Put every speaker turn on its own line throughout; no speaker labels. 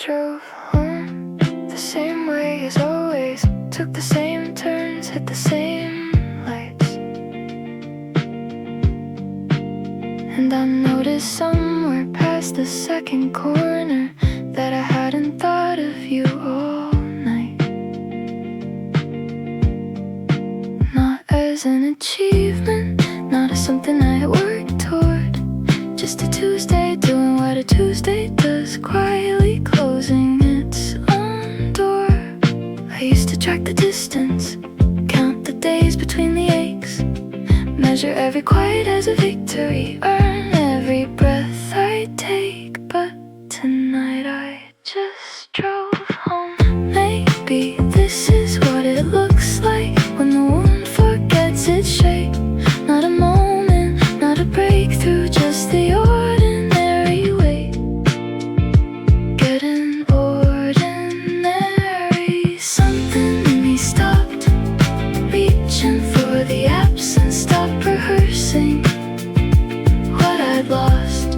drove home the same way as always. Took the same turns, hit the same lights. And I noticed somewhere past the second corner that I hadn't thought of you all night. Not as an achievement, not as something I worked toward. Just a Tuesday doing what a Tuesday does, quietly closing its own door. I used to track the distance, count the days between the aches, measure every quiet as a victory, earn every breath I take. But tonight I just drove home. Maybe this is what it looks like when the wound forgets its shape. Not a moment, not a breakthrough, just the ordinary way. Getting ordinary. Something in me stopped reaching for the absence, stopped rehearsing what I'd lost.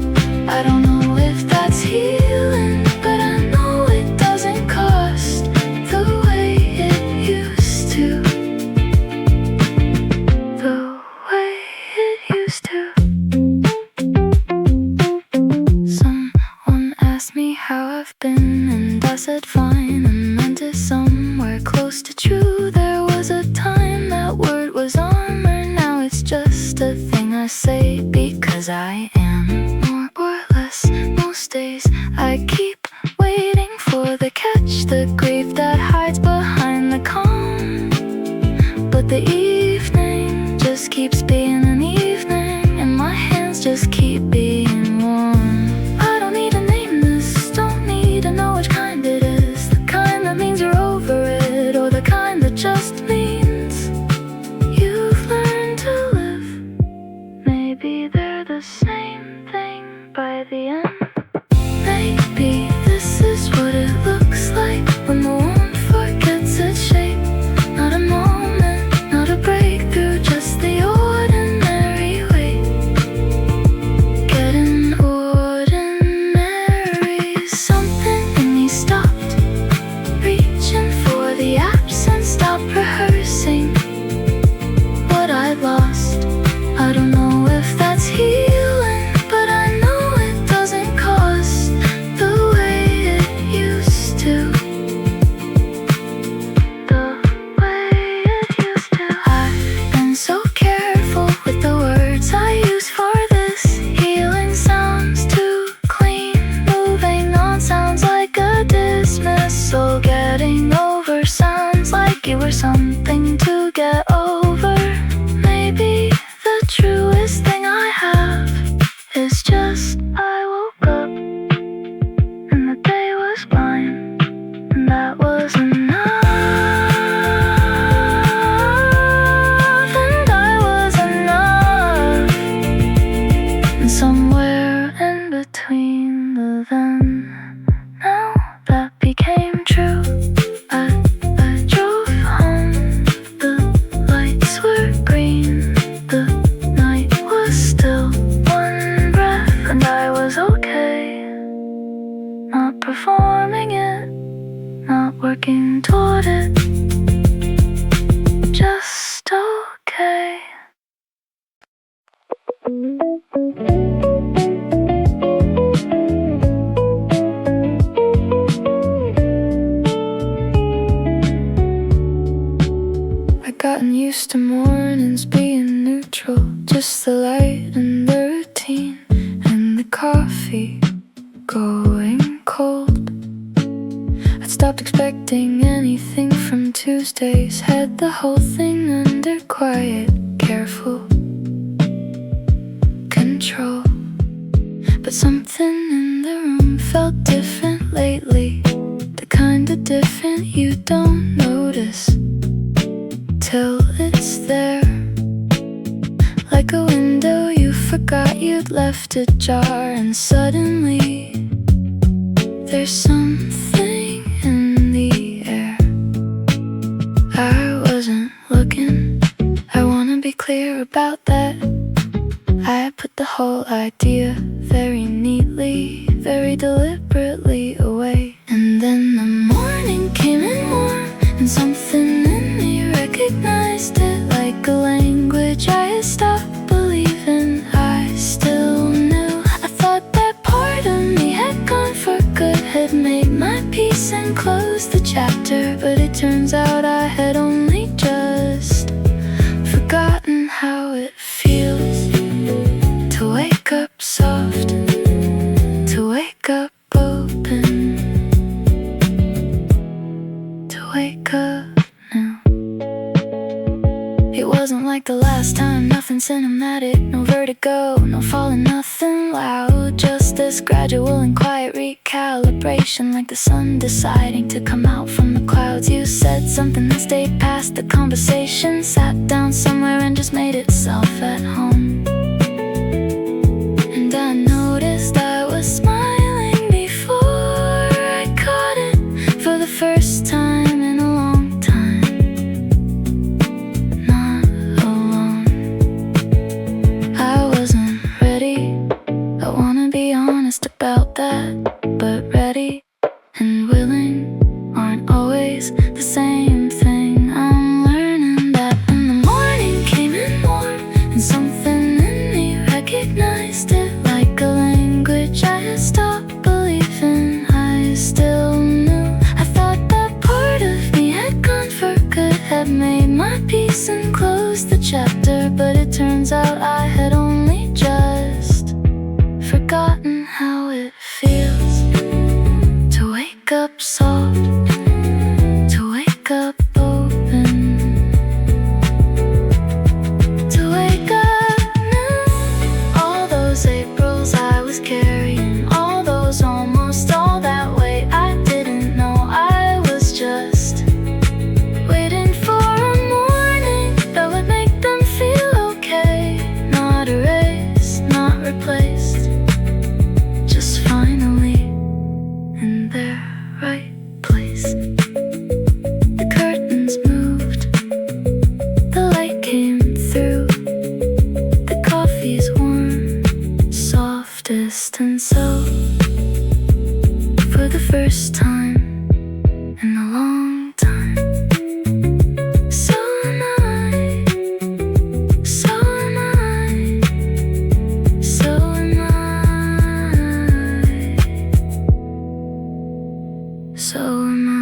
I don't know if that's healing, but I know it doesn't cost the way it used to. The way it used to. Someone asked me how I've been, and I said fine, and meant it somewhere close to true. There was a time that word was armor, now it's just a thing I say because I am. More or less, most days I keep waiting for the catch, the grief that hides behind the calm. But the evening just keeps being an evening, and my hands just keep being warm. I don't need to name this, don't need to know which kind it is. The kind that means you're over it, or the kind that just means you've learned to live. Maybe they're the same thing by the end. Maybe this is what it looks like when the wound forgets its shape. Not a moment, not a breakthrough, just the ordinary way. Getting ordinary. Something in me stopped reaching for the absence, stopped rehearsing what I'd lost. I don't know if that's healing, but I know it doesn't cost the way it used to. The way it used to. I've been so careful with the words I use for this. Healing sounds too clean, moving on sounds like a dismissal. Getting over sounds like you were something to get over. Maybe the truest thing I have is just I woke up and the day was fine, and that was enough, and I was enough. And somewhere in between the then, now that became true. I drove home, the lights were green, the night was still one breath, and I was okay. Not performing it, not working toward it, just okay. I've gotten used to mornings being neutral, just the light and the routine, and the coffee going cold. I'd stopped expecting anything from Tuesdays, had the whole thing under quiet, careful control. But something in the room felt different lately, the kind of different you don't notice till it's there. Like a window you forgot you'd left ajar, and suddenly there's something in the air. I wasn't looking, I wanna be clear about that. I put the whole idea very neatly, very deliberately away, and close the chapter, but it turns out I had only just forgotten how it feels to wake up soft, to wake up open, to wake up now. It wasn't like the last time, nothing cinematic, no vertigo, no falling, nothing loud. Just this gradual and quiet recalibration, like the sun deciding to come out from the clouds. You said something that stayed past the conversation, sat down somewhere and just made itself at home. And I noticed I was smiling before I caught it for the first time in a long time. Not alone. I wasn't ready, I wanna be honest about that, but ready and willing aren't always the same thing. I'm learning that. And the morning came in warm, and something in me recognized it like a language I had stopped believing I still knew. I thought that part of me had gone for good, had made my peace and closed the chapter, but it turns out I had only just forgotten how it feels to wake up soft, to wake up open, to wake up new. All those Aprils I was carrying, all those almost, all that weight I didn't know. I was just waiting for a morning that would make them feel okay. Not erased, not replaced, just finally in their right place. The curtains moved, the light came through, the coffee's warm, softest, and so for the first time in a long time, so am I, so am I, so am I, so am I.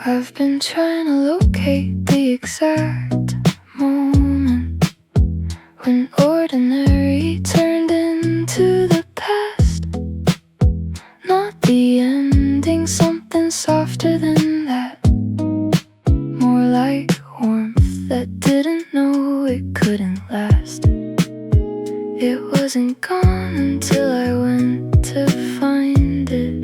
I've been trying to locate the exact moment when ordinary turned into the past. Not the ending, something softer than that, more like warmth that didn't know it couldn't last. It wasn't gone until I went to find it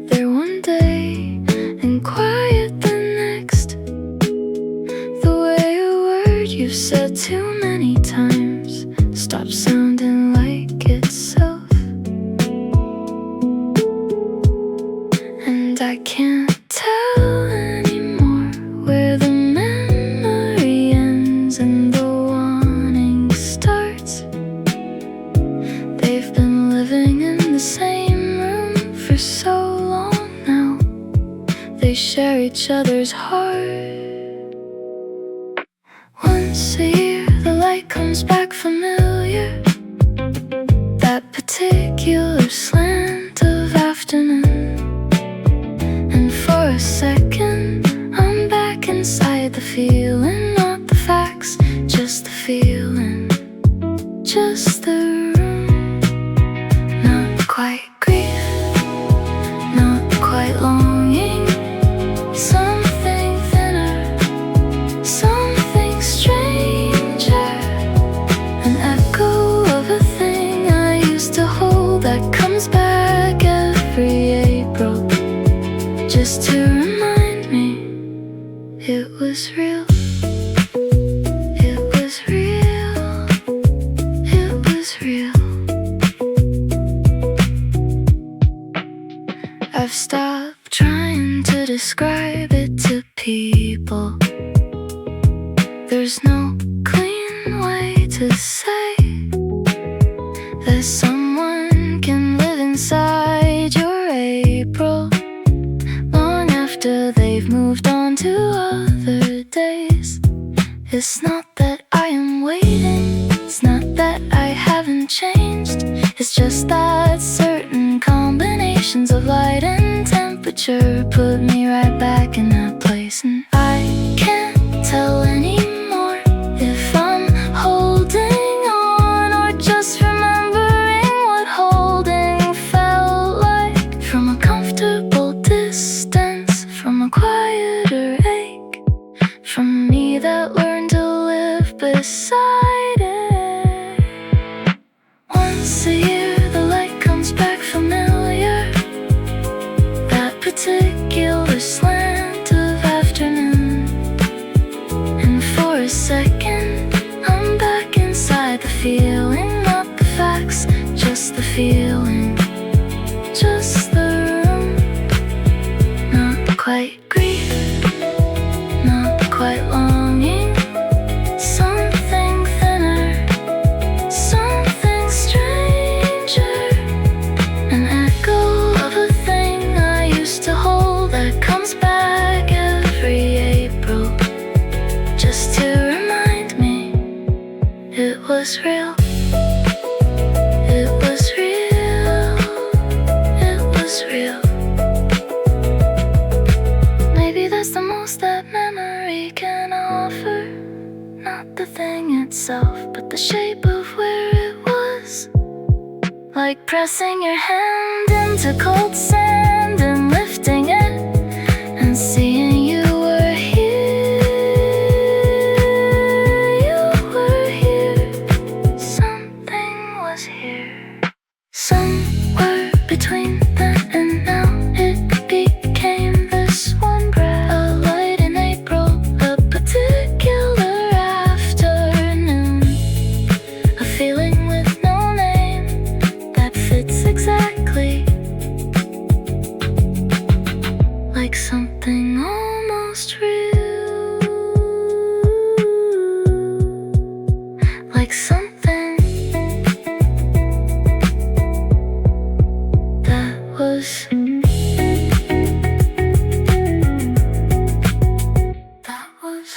there one day, and quiet the next. The way a word you've said too many times stops sounding like itself. And I can't tell anymore where the memory ends and the wanting starts. They've been living in the same room for so long now. They share each other's heart. Once a year the light comes back familiar, that particular slant of afternoon. And for a second I'm back inside the feeling, not the facts, just the feeling, just the room. Not quite grief, not quite longing, something thinner, something stranger, an echo of a thing I used to hold that comes back every April, just to remind me it was real. It was real. It was real. I've stopped trying to describe it to people. There's no clean way to say that someone can live inside your April long after they've moved on on to other days. It's not that I am waiting, it's not that I haven't changed. It's just that certain combinations of light and temperature put me right back in that place. And I can't tell anymore if I'm holding on or just remembering what holding felt like. From a comfortable distance, from a quieter ache, from me that learned to live beside it. Once a year the light comes back familiar, that particular slant of afternoon. And for a second I'm back inside the feeling, not the facts, just the feeling, just the room. Not quite grief, not quite longing, something thinner, something stranger. An echo of a thing I used to hold that comes back every April, just to remind me it was real. It was real. It was real. Maybe that's the most that memory can offer. Not the thing itself, but the shape of where it was. Like pressing your hand into cold sand and lifting it and seeing you were here. You were here. Something was here. Somewhere between then and now it became this one breath. A light in April, a particular afternoon. A feeling with no name that fits exactly. Like something almost real. Like something that was. That was.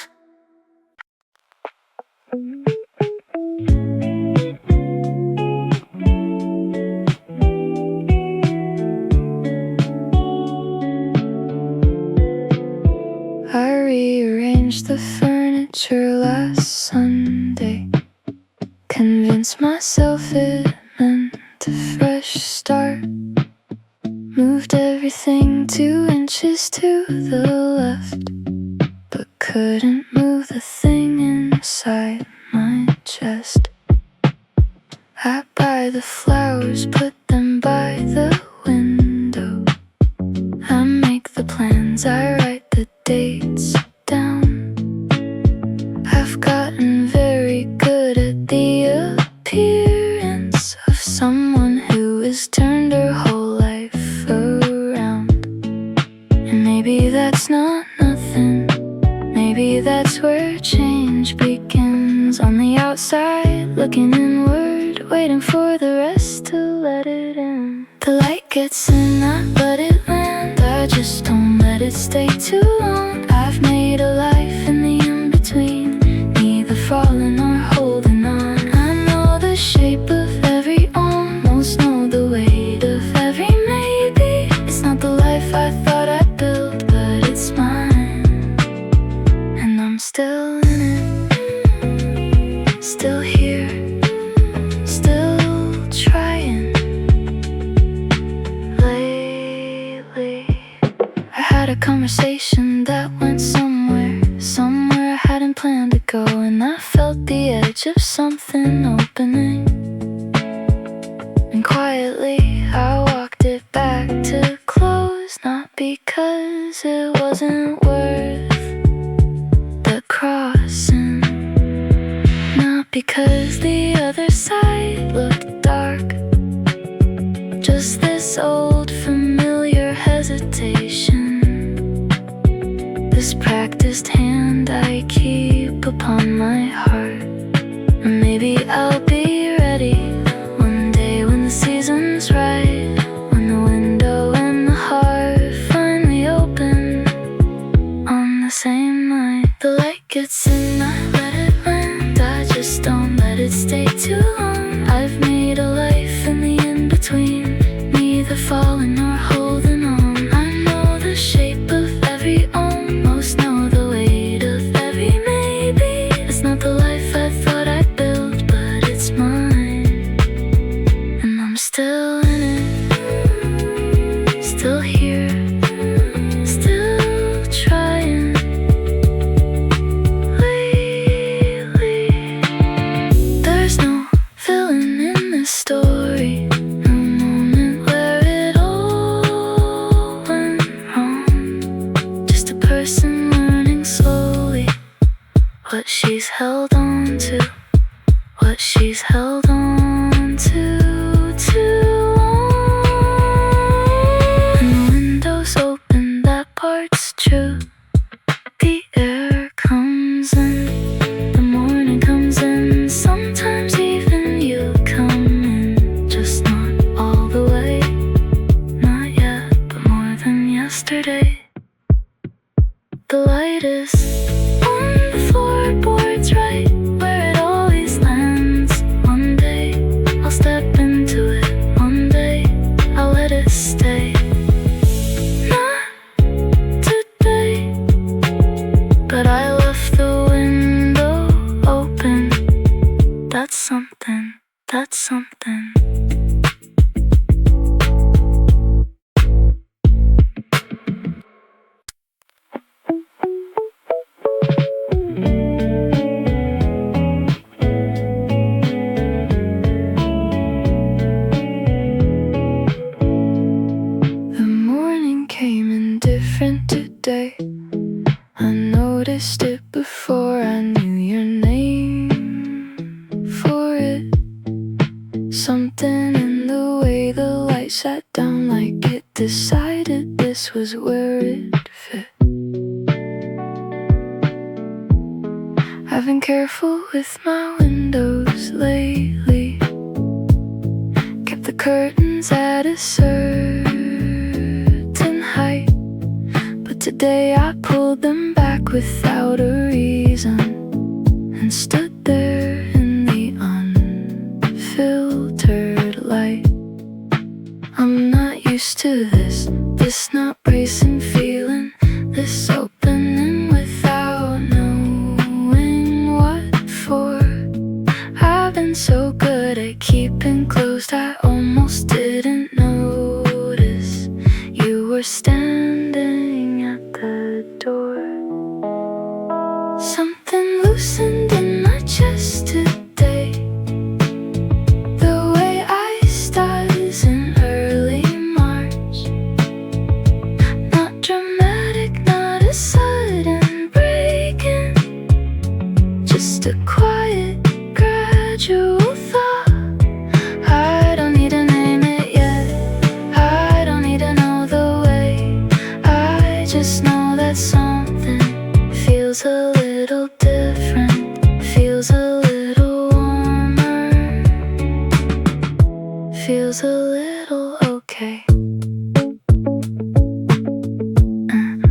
I rearranged the furniture last Sunday, convinced myself it meant a fresh start. Moved everything 2 inches to the left, but couldn't move the thing inside my chest. I buy the flowers, put them by the window. I make the plans, I write the dates down. I've gotten very good at the appearance of someone who has turned her whole life around. And maybe that's not nothing, maybe that's where change begins. On the outside, looking inward, waiting for the rest to let it in. The light gets in, I let it land, I just don't let it stay too long. I've made a life in the in-between, neither falling or holding on. I know the shape of every almost, know the weight of every maybe. It's not the life I thought I'd build, but it's mine. And I'm still in it, still here, still trying. Lately I had a conversation that went somewhere I hadn't planned to go, and I felt the edge of something opening. And quietly I walked it back to close, not because it wasn't worth the crossing, not because the other side looked dark, just this old familiar hesitation, this practiced hand I keep upon my heart. And maybe I'll be ready one day when the season's right, when the window and the heart finally open on the what she's held on to, what she's held on to too long. And the windows open, that part's true. The air comes in, the morning comes in, sometimes even you come in, just not all the way, not yet, but more than yesterday. The light is on the floorboards right where it always lands. One day I'll step into it, one day I'll let it stay. Not today, but I left the window open. That's something, that's something. Today, I noticed it before I knew your name for it. Something in the way the light sat down, like it decided this was where it fit. I've been careful with my windows lately, kept the curtains at a certain height. Today I pulled them back without a reason and stood there in the unfiltered light. I'm not used to this not bracing feeling, this opening without knowing what for. I've been so good at keeping closed, I almost didn't notice you were standing at the door. Something loosened in my chest today, the way ice does in early March. Not dramatic, not a sudden break-in, just a quiet, gradual thought. I don't need to name it yet, I don't need to know the way, I just know that something feels a little different, feels a little warmer, feels a little okay.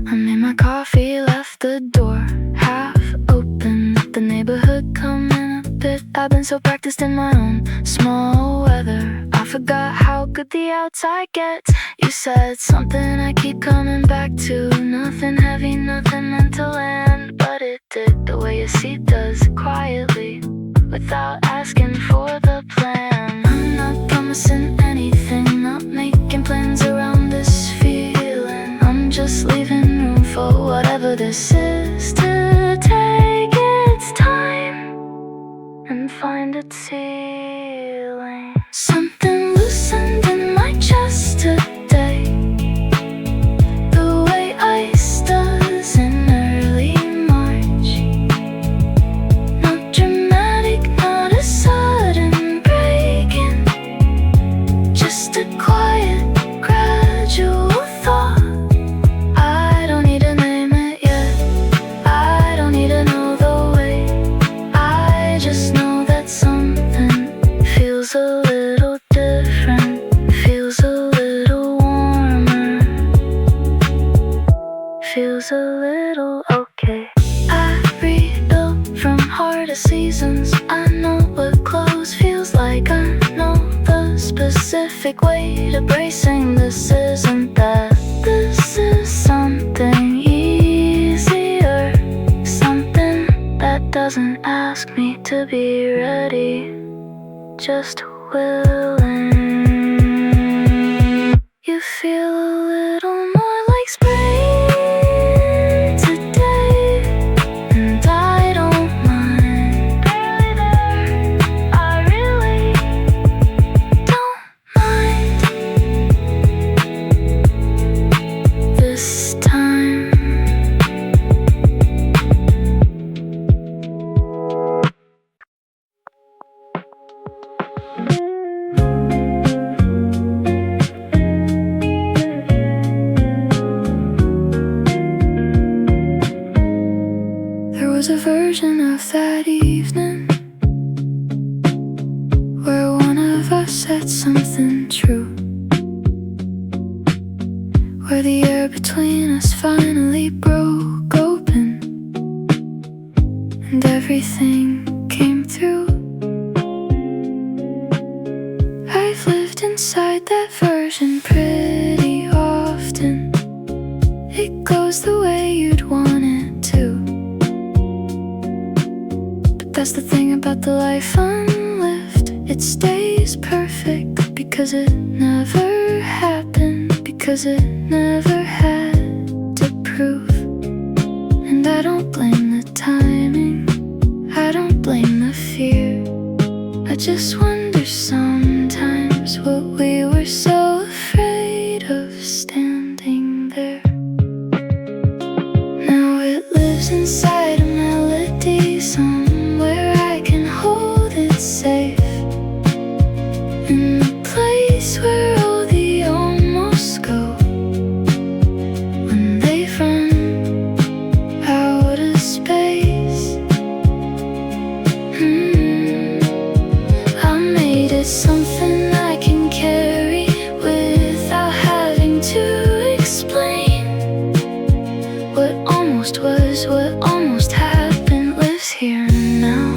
I made my coffee, left the door half open, let the neighborhood come in a bit. I've been so practiced in my own small weather, I forgot how good the outside gets. You said something I keep coming back to, nothing heavy, nothing meant to land, but it did the way a seed does, quietly, without asking for the plan. I'm not promising anything, not making plans around this feeling, I'm just leaving room for whatever this is to take its time and find its ceiling. Something loosened in my chest today, the way ice does in early March. Not dramatic, not a sudden break-in, just a quiet, gradual thought. I don't need to name it yet, I don't need to know the way, I just know that something feels a little different, feels a little warmer, feels a little okay. I rebuilt from harder seasons, I know what close feels like, I know the specific way to bracing. This isn't that, this is something easier, something that doesn't ask me to be ready, just willing. You feel a little more like spring today, and I don't mind. Barely there, I really don't mind. This time was a version of that evening where one of us said something true, where the air between us finally broke open and everything came through. I've lived inside that version pretty often. It goes the way you'd want it to. But that's the thing about the life unlived. It stays perfect because it never happened, because it never had to prove. And I don't blame the timing, I don't blame the fear. I just wonder sometimes what we were so afraid of standing there. Now it lives inside a melody somewhere I can hold it safe, in the place where all the almost go when they've run out of space. I made it something I can carry without having to explain. What almost was, what almost happened, lives here now,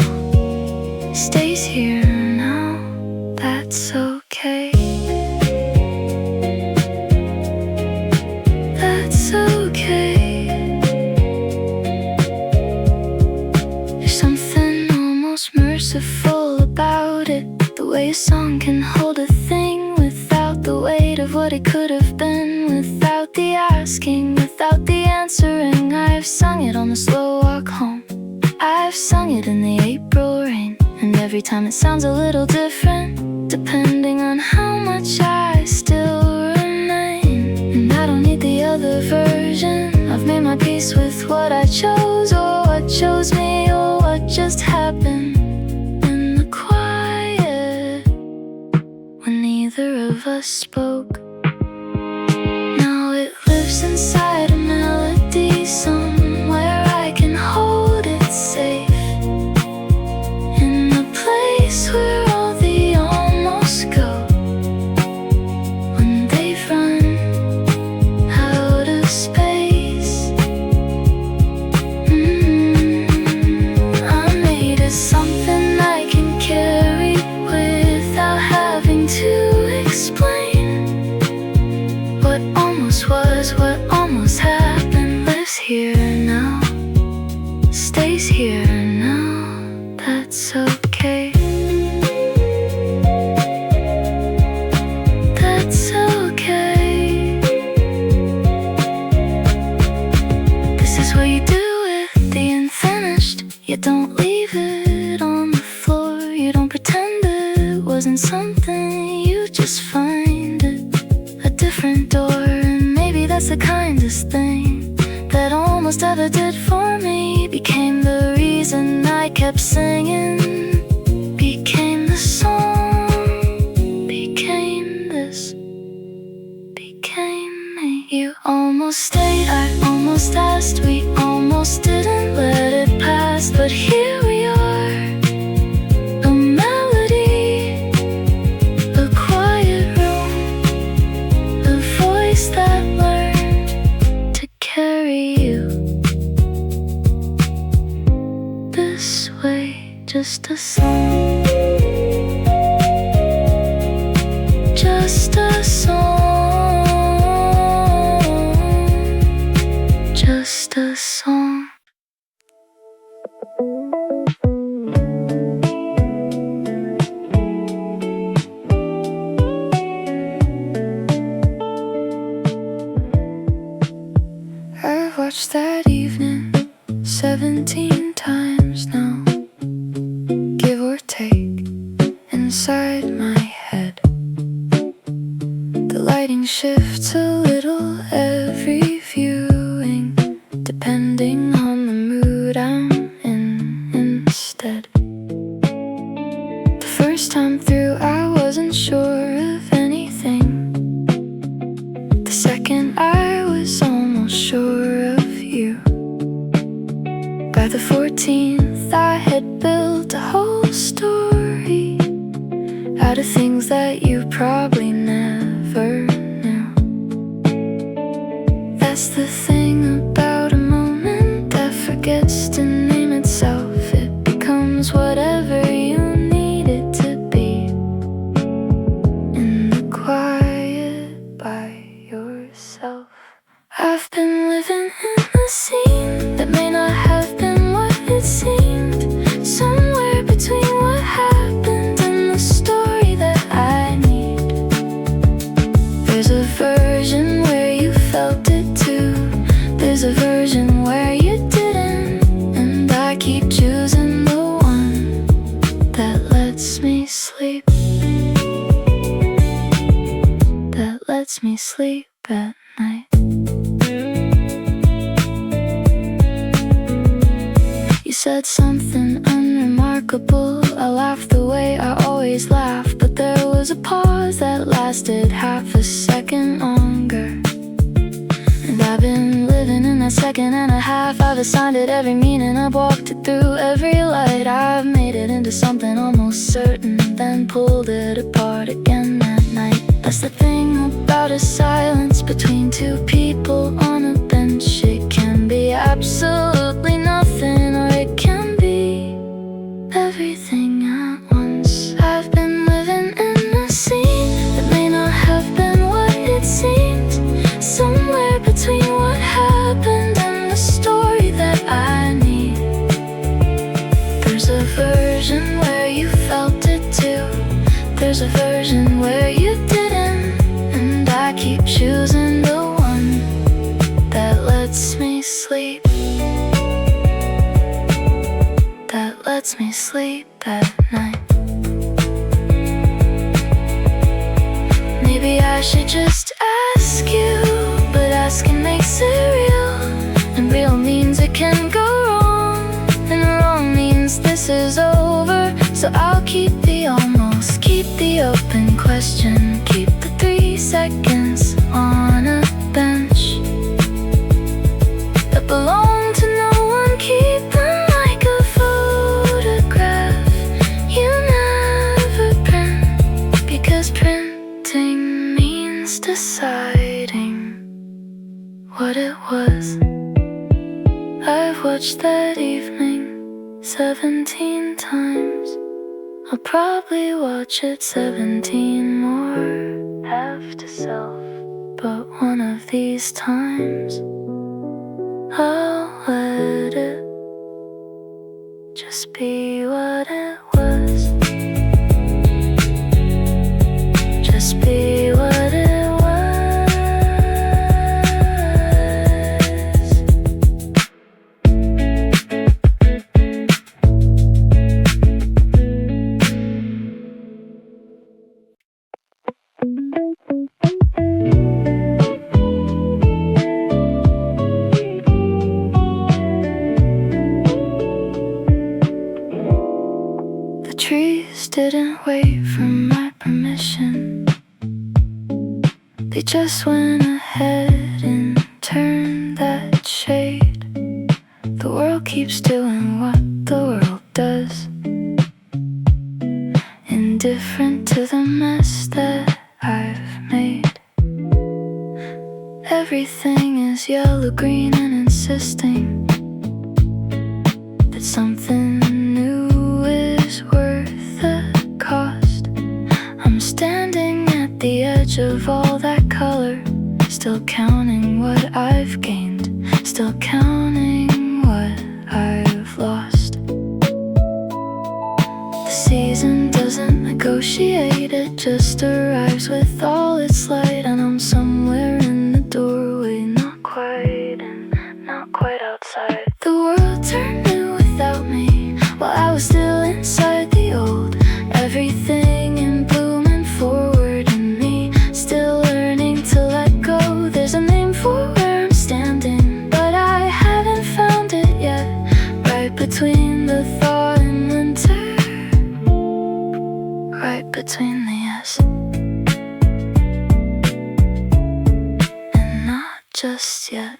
stays here now. That's okay. That's okay. There's something almost merciful about it, the way a song can hold a thing without the weight of what it could have been, without the asking, without the answering. I've sung it on the slow walk home, I've sung it in the April rain, and every time it sounds a little different, depending on how much I still remain. And I don't need the other version. I've made my peace with what I chose, or what chose me, or what just happened in the quiet when neither of us spoke. Now it lives inside a melody somewhere I can hold it safe, in the place where all the almost go when they've run out of space. I made it something I can carry without having to explain. What almost was, what almost happened, lives here now, stays here now. That's okay. That's okay. This is what you do with the unfinished. You don't leave it on the floor. You don't pretend it wasn't something, you just find it a different door. And maybe that's the kindest thing that almost ever did for me. Became the reason I kept singing, became the song, became this, became me. You almost stayed, I almost asked, we almost didn't let it pass, but here we are, a melody, a quiet room, a voice that learned to carry you this way. Just a song, just a song, just a song. I've watched that evening 17 times now, give or take, inside my head. The lighting shifts a little every viewing, depending on the mood I'm in instead. The first time through I wasn't sure of anything. The second I was almost sure of you. By By the 14th, I had built a whole story out of things that you probably never knew. That's the thing about a moment that forgets to name itself. It becomes whatever you need it to be. In the quiet by yourself. I've been living in a scene that may not have been what it seemed. Somewhere between what happened and the story that I need. There's a version where you felt it too. There's a version where you didn't. And I keep choosing the one that lets me sleep. That lets me sleep at night. You said something unremarkable. I laughed the way I always laugh, but there was a pause that lasted half a second longer. And I've been living in that second and a half. I've assigned it every meaning, I've walked it through every light. I've made it into something almost certain, then pulled it apart again that night. That's the thing about a silence between two people on a bench. It can be absolutely nothing, or it can be everything at once. I've been living in a scene that may not have been what it seemed. Somewhere between what happened and the story that I need. There's a version where you felt it too. There's a version where you didn't. And I keep choosing the one that lets me sleep. That lets me sleep at night. Maybe I should just ask you, but asking makes it real. And real means it can go wrong, and wrong means this is over. So I'll keep the almost, keep the open question, keep the 3 seconds on a bench that belong to no one. Keep them like a photograph you never print, because printing means deciding what it was. I've watched that evening 17 times. I'll probably watch it 17 more, half to self. But one of these times I'll let it just be what it was. Just be what it was. The trees didn't wait for my permission. They just went ahead and turned that shade. The world keeps doing what the world does, indifferent to the mess that I've made. Everything is yellow, green, and insisting that something new is worth the cost. I'm standing at the edge of all that color, still counting what I've gained, still counting what I've lost. The season doesn't negotiate, it just arrives with all its light. And I'm somewhere in the doorway, not quite in, not quite outside. The world turned new without me, while I was still inside the old. Everything in bloom and forward in me, still learning to let go. There's a name for where I'm standing, but I haven't found it yet. Right between the thaw and winter, right between the yes and not just yet.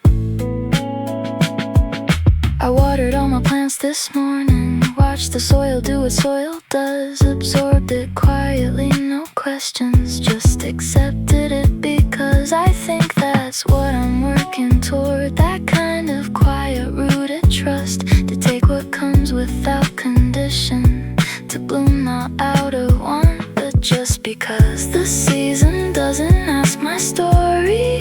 I watered all my plants plants this morning. Watch the soil do what soil does. Absorbed it quietly, no questions, just accepted it because I think that's what I'm working toward. That kind of quiet rooted trust, to take what comes without condition, to bloom not out of want, but just because. The season doesn't ask my story,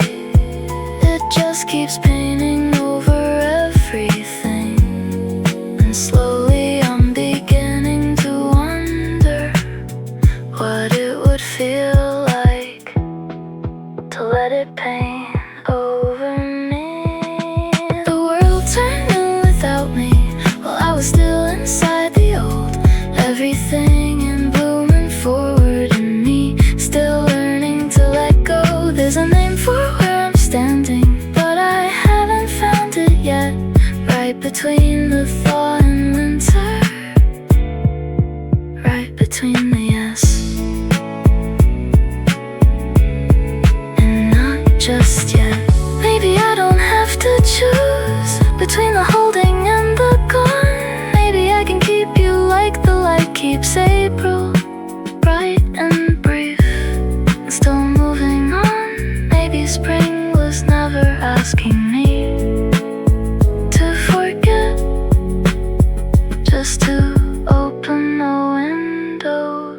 it just keeps painting over everything. And slowly I'm beginning to wonder what it would feel like to let it paint over me. The world turned new without me, while I was still inside the old. Everything in bloom and forward in me, still learning to let go. There's a name for where I'm standing, but I haven't found it yet. Right between the thaw and winter, right between the yes and not just yet. Maybe I don't have to choose between the holding and the gone. Maybe I can keep you like the light keeps April bright and brief, and still moving on. Maybe spring was never asking me to forget, just to open the window,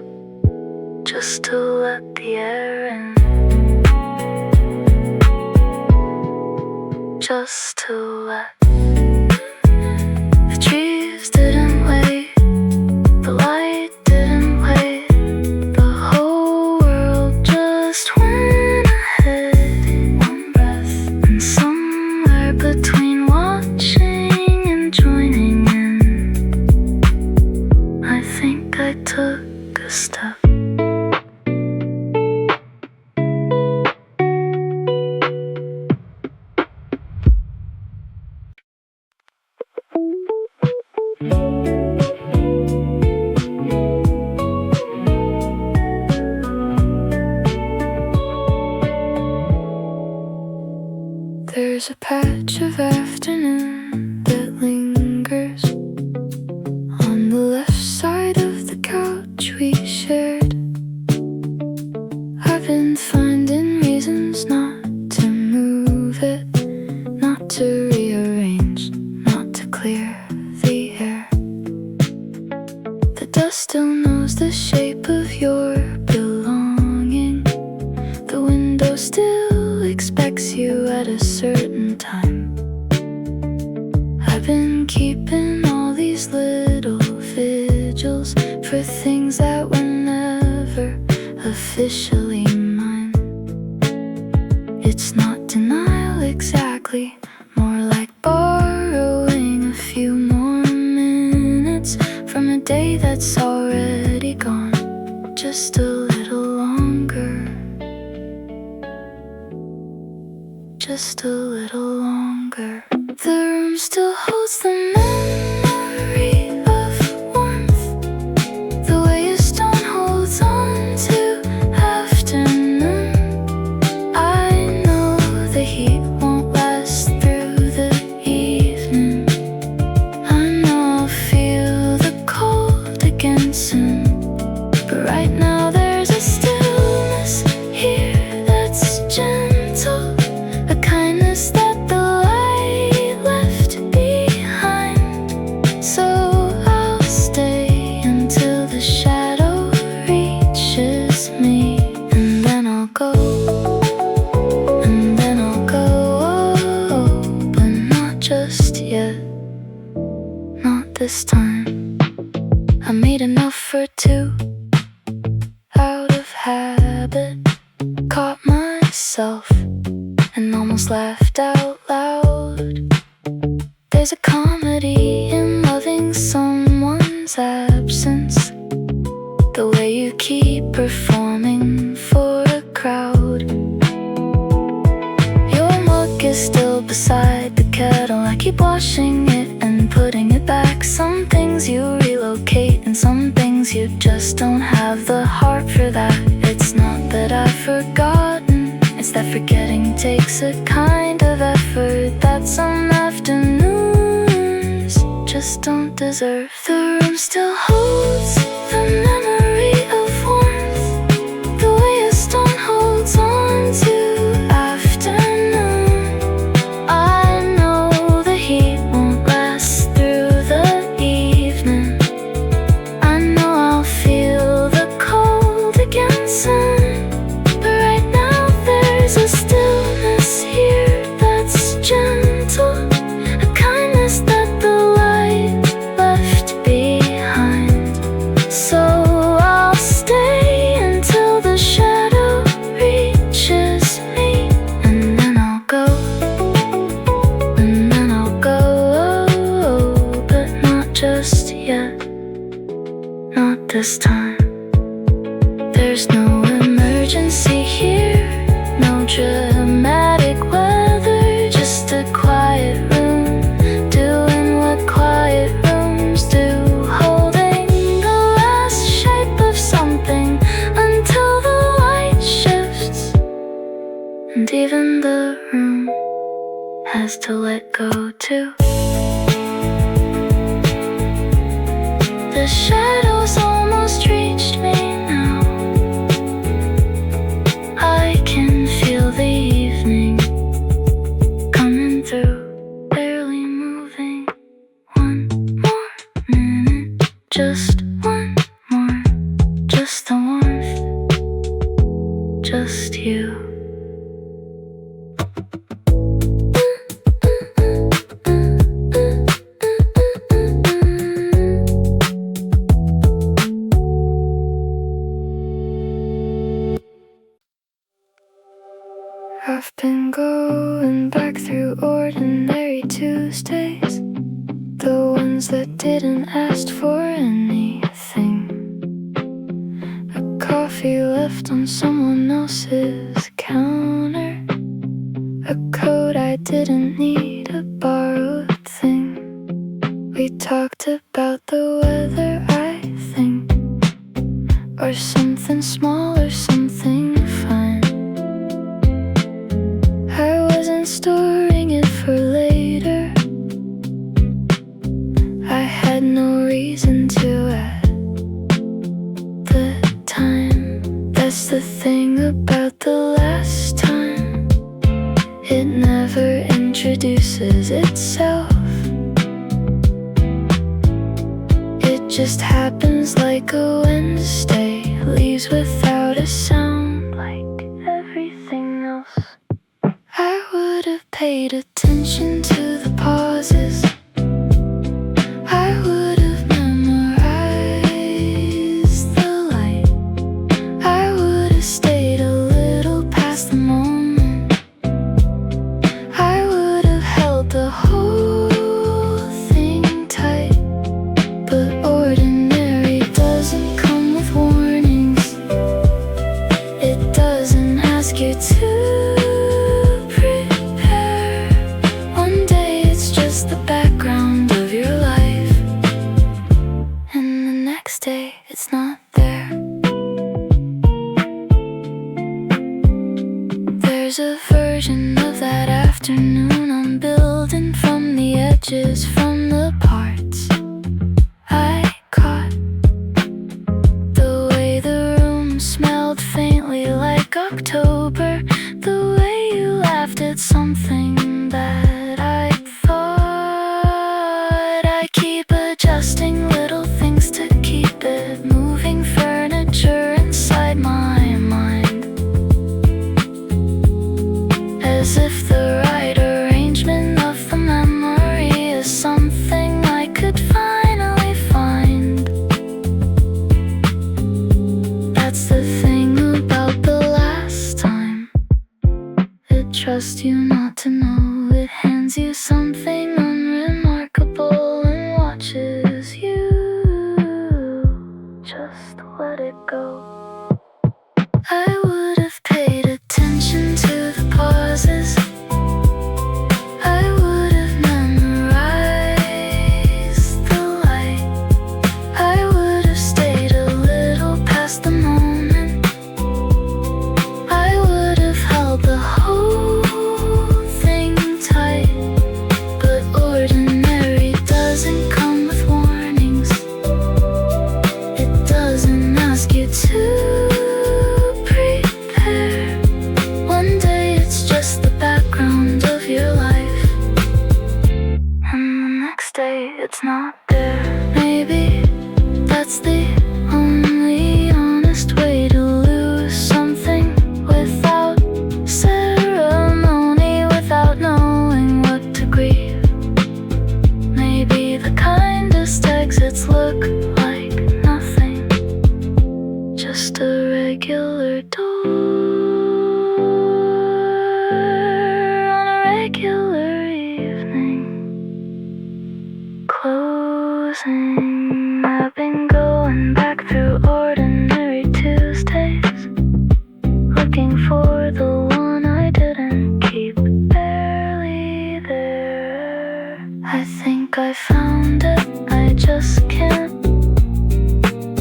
just to let the air in, just to let. The trees didn't wait, the light didn't wait, the whole world just went ahead. One breath, and somewhere between watching and joining in, I think I took a step. There's a patch of afternoon that lingers on the left side of the couch we shared. I've been finding reasons not to move it, not to rearrange, not to clear the air. The dust still knows the shape of your belonging. The window still expects you at a certain time. I've been keeping all these little vigils for things that were never officially mine. It's not denial exactly, more like borrowing a few more minutes from a day that's already gone, just a little longer, just a little longer. The room still holds the memory of warmth, the way a stone holds on to afternoon. I know the heat won't last through the evening. I know I'll feel the cold again soon, but right now there's a stillness here that's gentle, a kindness that the light left behind. So I'll stay until the shadow reaches me, and then I'll go, and then I'll go, but not just yet, not this time. I made enough for two, out of habit, caught myself and almost laughed out loud. There's a comedy in loving someone's absence, the way you keep performing for a crowd. Your mug is still beside the kettle, I keep washing it and putting it back. Some things you relocate and some things you just don't have the heart for that. It's not that I've forgotten, it's that forgetting takes a kind of effort that some afternoons just don't deserve. The room still holds the memory of warmth, the way a stone holds on to afternoon. I know the heat won't last through the evening. I know I'll feel the cold again soon, but right now there's a stillness here that's gentle, a kindness that the light left behind. So I'll stay until the shadow reaches me, and then I'll go, and then I'll go, but not just yet, not this time. There's no emergency here, no dramatic weather, just a quiet room, doing what quiet rooms do, holding the last shape of something until the light shifts, and even the room has to let go too. The shadows almost reached me now. I can feel the evening coming through, barely moving. One more minute, just one more, just the warmth, just you. I've been going back through ordinary Tuesdays, the ones that didn't ask for anything. A coffee left on someone else's counter, a coat I didn't need, a borrowed thing. We talked about the weather, I think, or something small or something fun. I wasn't storing it for later, I had no reason to at the time. That's the thing about the last time, it never introduces itself. It just happens like a Wednesday, leaves without a sound, like everything else. I would have paid attention to the pauses, I would have memorized the light, I would have stayed a little past the moment, I would have held the whole thing tight. But ordinary doesn't come with warnings, it doesn't ask you to prepare. One day it's just the background of your life, and the next day it's not there. There's a version of that afternoon I'm building from the edges, from the parts I caught. The way the room smelled faintly like October, the way you laughed at something that I thought. I keep adjusting little things to keep it moving, furniture inside my mind, as if the right arrangement of the memory is something I could finally find. That's the thing about the last time, it trusts you not to know, it hands you something unremarkable and watches you just let it go. I would have paid attention to the pauses, I would have memorized the light, I would have stayed a little past the moment, I would have held the whole thing tight. But it's not there. Maybe that's the only honest way to lose something without ceremony, without knowing what to grieve. Maybe the kindest exits look like nothing, just a regular door on a regular evening, closing. I've been going back through ordinary Tuesdays, looking for the one I didn't keep, barely there. I think I found it, I just can't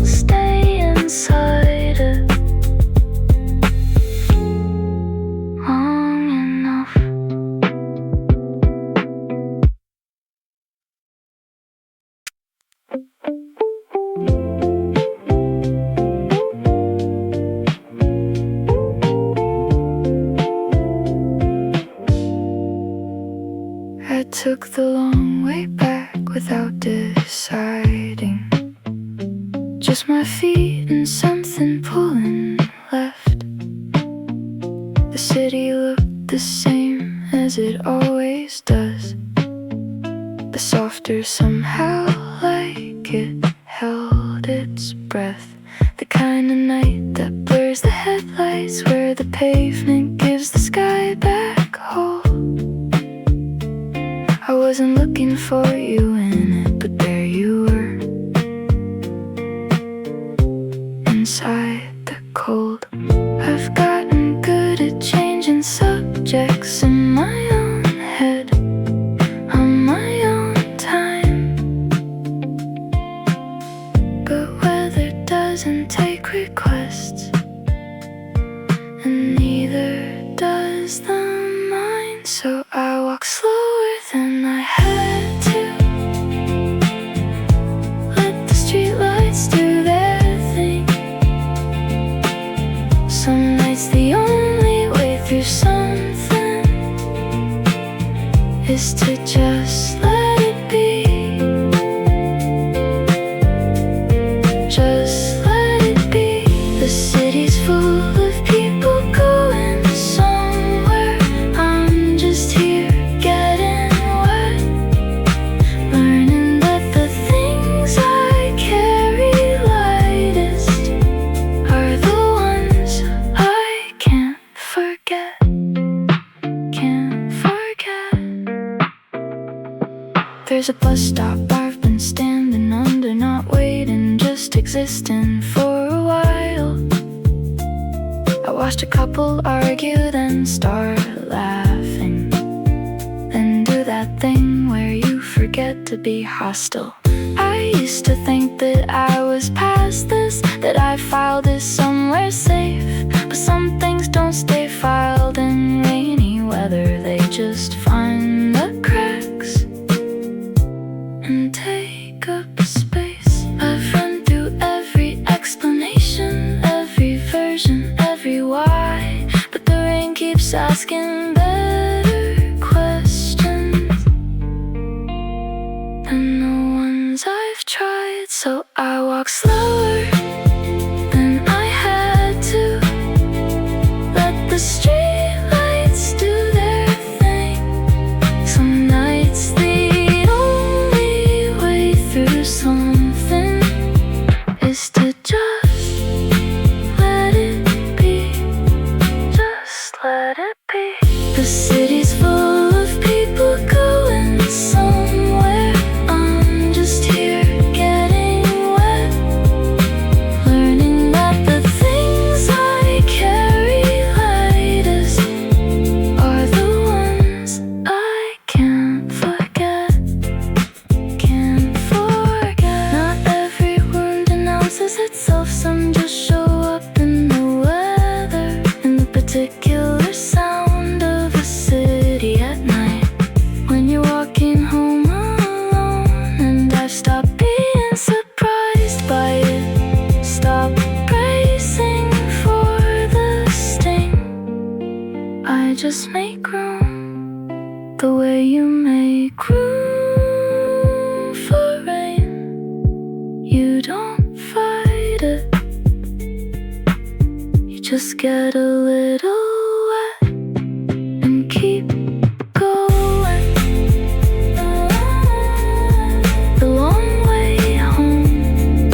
stay inside it long enough. I took the long way back without deciding. Just my feet and something pulling left. The city looked the same as it always does, but softer somehow, like it held its breath. The kind of night that blurs the headlights, where the pavement gives the sky back hold. I wasn't looking for you in it, but there you were, inside the cold. I've gotten good at changing subjects in my own head, on my own time. But weather doesn't take requests, and neither does the mind. So I walk slower than I had to, let the streetlights do their thing. Some nights the only way through something is to just let it be. Just let it be. The city's full of people going somewhere. I'm just here getting wet, learning that the things I carry lightest are the ones I can't forget. Can't forget. There's a bus stop I've been standing under, not waiting, just existing for a while. I watched a couple argue, then start laughing, then do that thing where you forget to be hostile. I used to think that I was past this, that I filed this somewhere safe, but some things don't stay filed in rainy weather. They just find the cracks and take up space. I've run through every explanation, every version, every why, but the rain keeps asking better questions than the ones I've tried. So I walk slower than I had to, let the streetlights do their thing. Some nights the only way through something is to just let it be. Just let it be. The city's full of people going somewhere. I'm just here getting wet, just get a little wet and keep going. The long way home,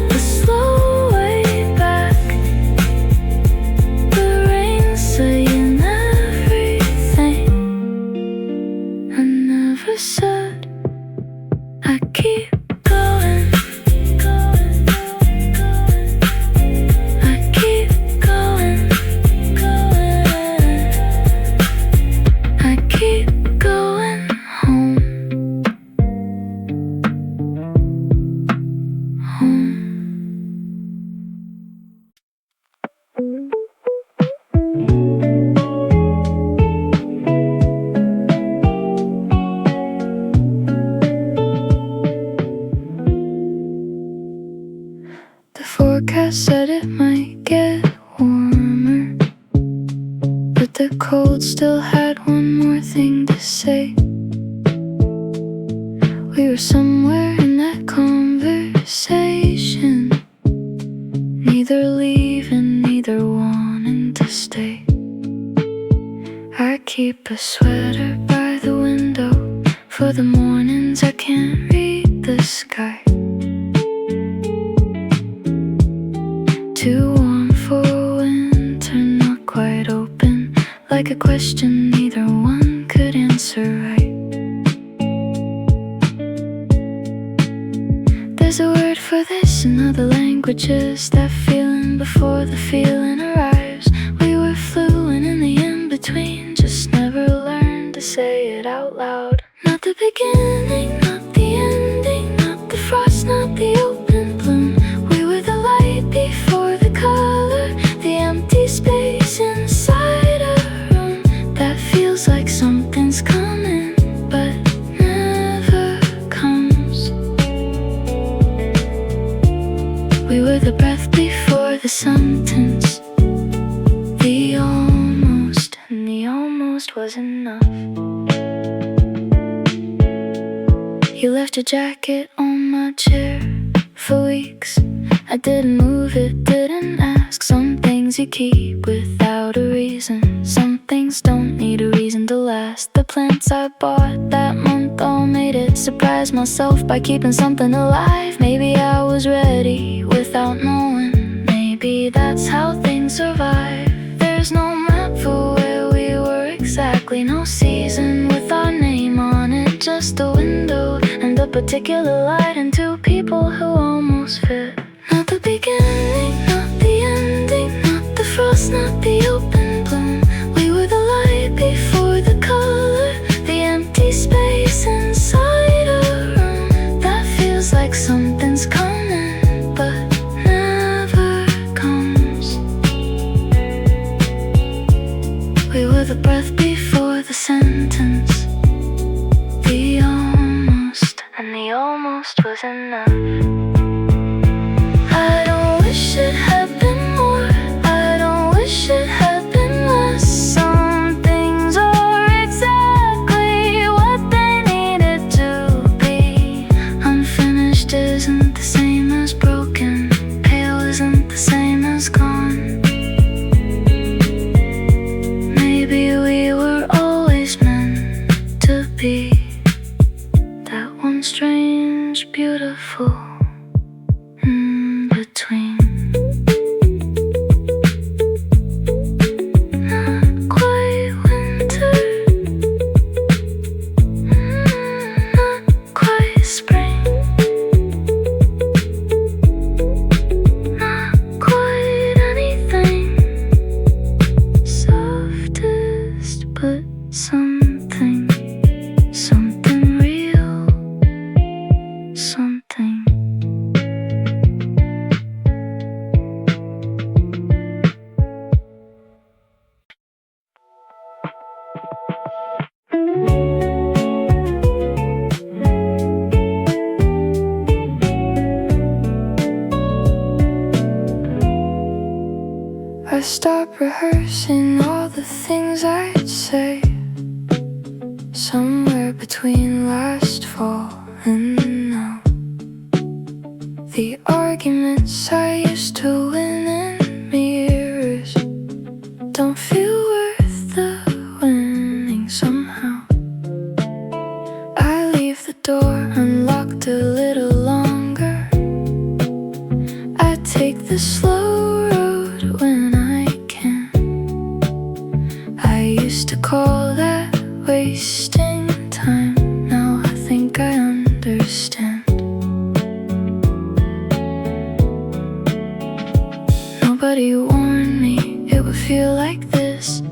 the slow way back, the rain saying everything I never said. I keep going. I keep going. I keep going home. Home. The forecast said it might get warmer, but the cold still had one more thing to say. We were somewhere in that conversation, neither leaving, neither wanting to stay. I keep a sweater by the window for the mornings I can't read the sky. Too warm for winter, not quite open, like a question neither one could answer right. There's a word for this in other languages, that feeling before the feeling arrives. We were fluent in the in-between, just never learned to say it out loud. Not the beginning, not the ending, not the frost, not the open bloom. We were the light before the color, the empty space inside a room that feels like something's coming, but never comes. We were the breath before the sentence, the almost, and the almost was enough. You left your jacket on my chair for weeks. I didn't move it, didn't ask. Some things you keep without a reason, some things don't need a reason to last. The plants I bought that month all made it. Surprised myself by keeping something alive. Maybe I was ready without knowing. Maybe that's how things survive. There's no map for where we were exactly, no season with our name on it, just a window and a particular light, and two people who almost fit. Not the beginning, not the ending, not the frost, not the open bloom. We were the light before the color, the empty space inside a room that feels like something's coming, but never comes. We were the breath before the sentence, the almost, and the almost was enough. I don't wish it had been more, I don't wish it had been less. Some things are exactly what they needed to be. Unfinished isn't the same as broken, pale isn't the same as gone. Maybe we were always meant to be that one strange, beautiful in between. Not quite winter, not quite spring, not quite anything. Softest, but something, something real, something. I stopped rehearsing all the things I'd say, somewhere between last fall and now. The argument arguments I used to win in mirrors don't feel worth the winning somehow. I leave the door unlocked a little longer. I take the slow road when I can. I used to call that wasting time. Now I think I understand. Nobody warned me it would feel like this.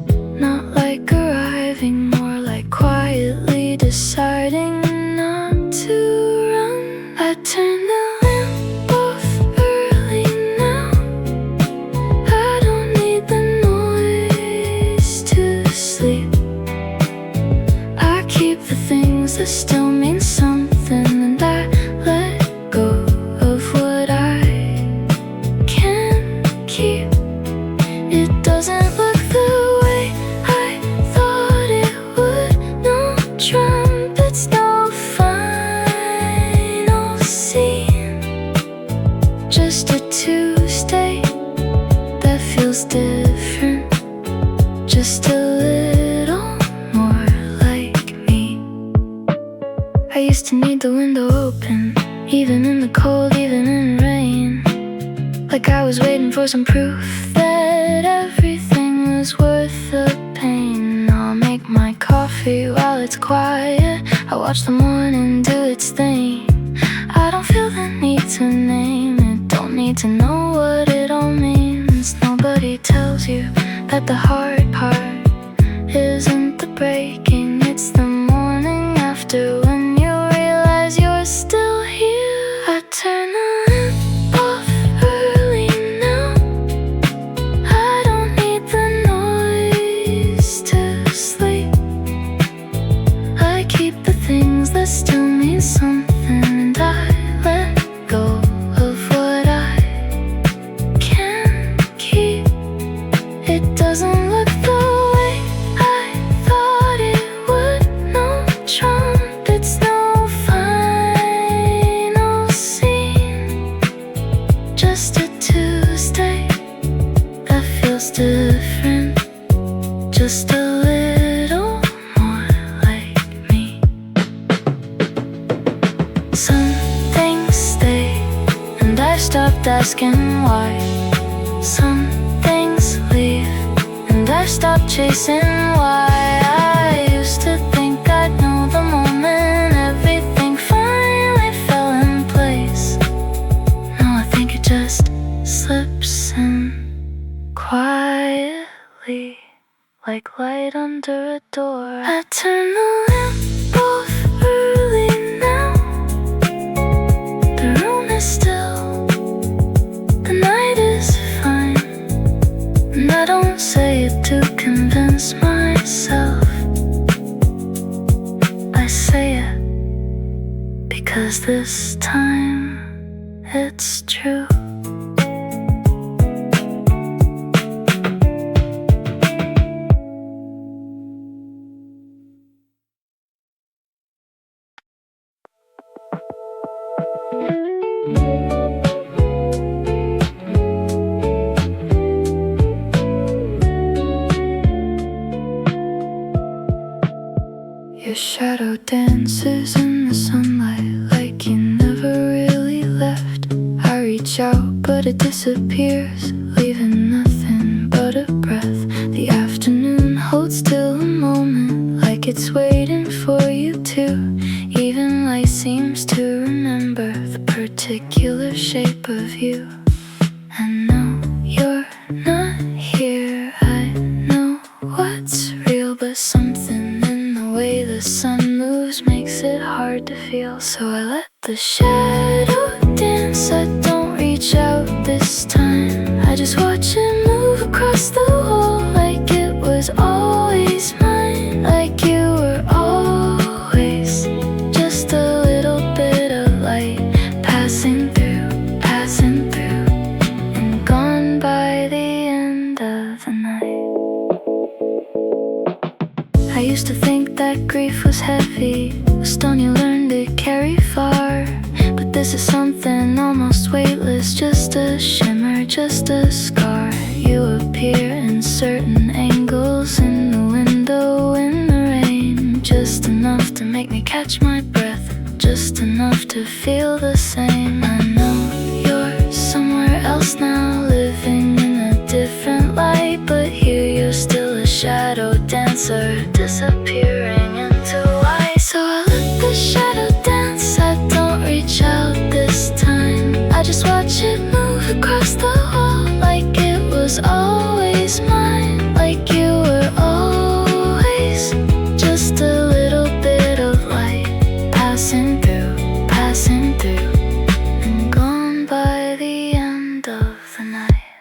Not like arriving, more like quietly deciding not to run. I turn the lamp off early now. I don't need the noise to sleep. I keep the things that still mean something, and I let go of what I can't keep. It doesn't look the way I thought it would. No trumpets, no final scene. Just a Tuesday that feels different. Just a little more like me. I used to need the window open, even in the cold, even in rain. Like I was waiting for some proof that everything was worth the pain. I'll make my coffee while it's quiet. I watch the morning do its thing. I don't feel the need to name it, don't need to know what it all means. Nobody tells you that the hard part isn't the breaking, it's the morning after when you realize you're still here. I turn the lamp off early now. I don't need the noise to sleep. I keep the things that still mean something, and I let go of what I can't keep. It doesn't look the way I thought it would. No trumpets, no final scene. Just a Tuesday that feels different. Just a little more like me. Some things stay, and I've stopped asking why. Some things leave, and I've stopped chasing why. I used to think I'd know the moment everything finally fell in place. Now I think it just slips in quietly, like light under a door. I turn the lamp off early now. The room is still, the night is fine, and I don't say it to convince myself. I say it because this time it's true. Your shadow dances in the sunlight like you never really left. I reach out but it disappears, leaving nothing but a breath. The afternoon holds still a moment, like it's waiting for you to. Even light seems to remember the particular shape of you. I know you're not here, I know what's real, but something in the way the sun moves makes it hard to feel. So I let the shadow dance, I don't reach out this time. I just watch it move across the wall, like it was always mine, like you were always just a little bit of light passing through, and gone by the end of the night. I used to think that grief was heavy, a stone you learned to carry far. But this is something almost weightless, just a shimmer, just a scar. You appear in certain angles in the window in the rain, just enough to make me catch my breath, just enough to feel the same. I know you're somewhere else now, living in a different light, but here you're still a shadow dancer, disappearing into white. So I let the shadow dance, I don't reach out this time, I just watch it move across the wall, like it was always mine, like you were always just a little bit of light, passing through, and gone by the end of the night.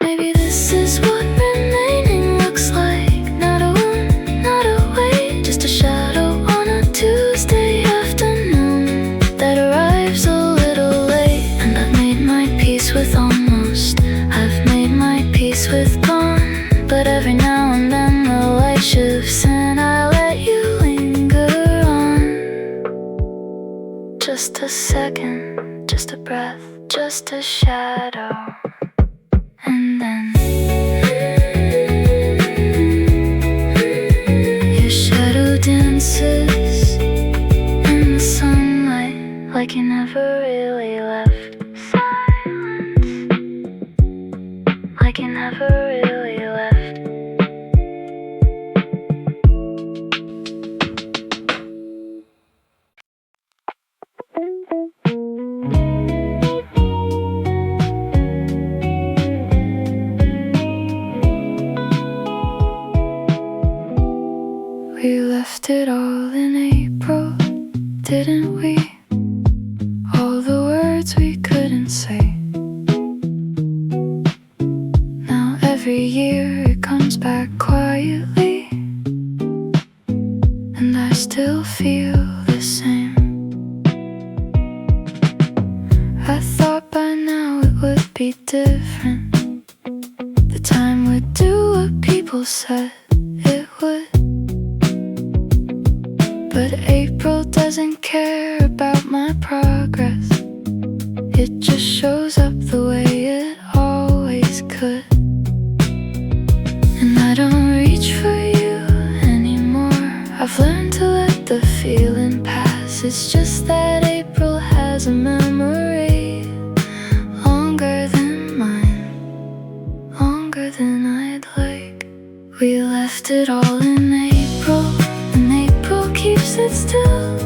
Maybe this is what remaining looks like, not a wound, not a weight, just a shadow on a Tuesday afternoon that arrives a little late. And I've made my peace with almost, I've made my peace with gone, but every now and then the light shifts and I let you linger on. Just a second, just a breath, just a shadow, and then your shadow dances in the sunlight like you never really left. Silence, like you never really left. We left it all in April, didn't we? All the words we couldn't say. Now every year it comes back quietly, and I still feel the same. I thought by now it would be different, the time would do what people said it would. But April doesn't care about my progress, it just shows up the way it always could. And I don't reach for you anymore, I've learned to let the feeling pass. It's just that April has a memory longer than mine, longer than I'd like. We left it all in April, keeps it still,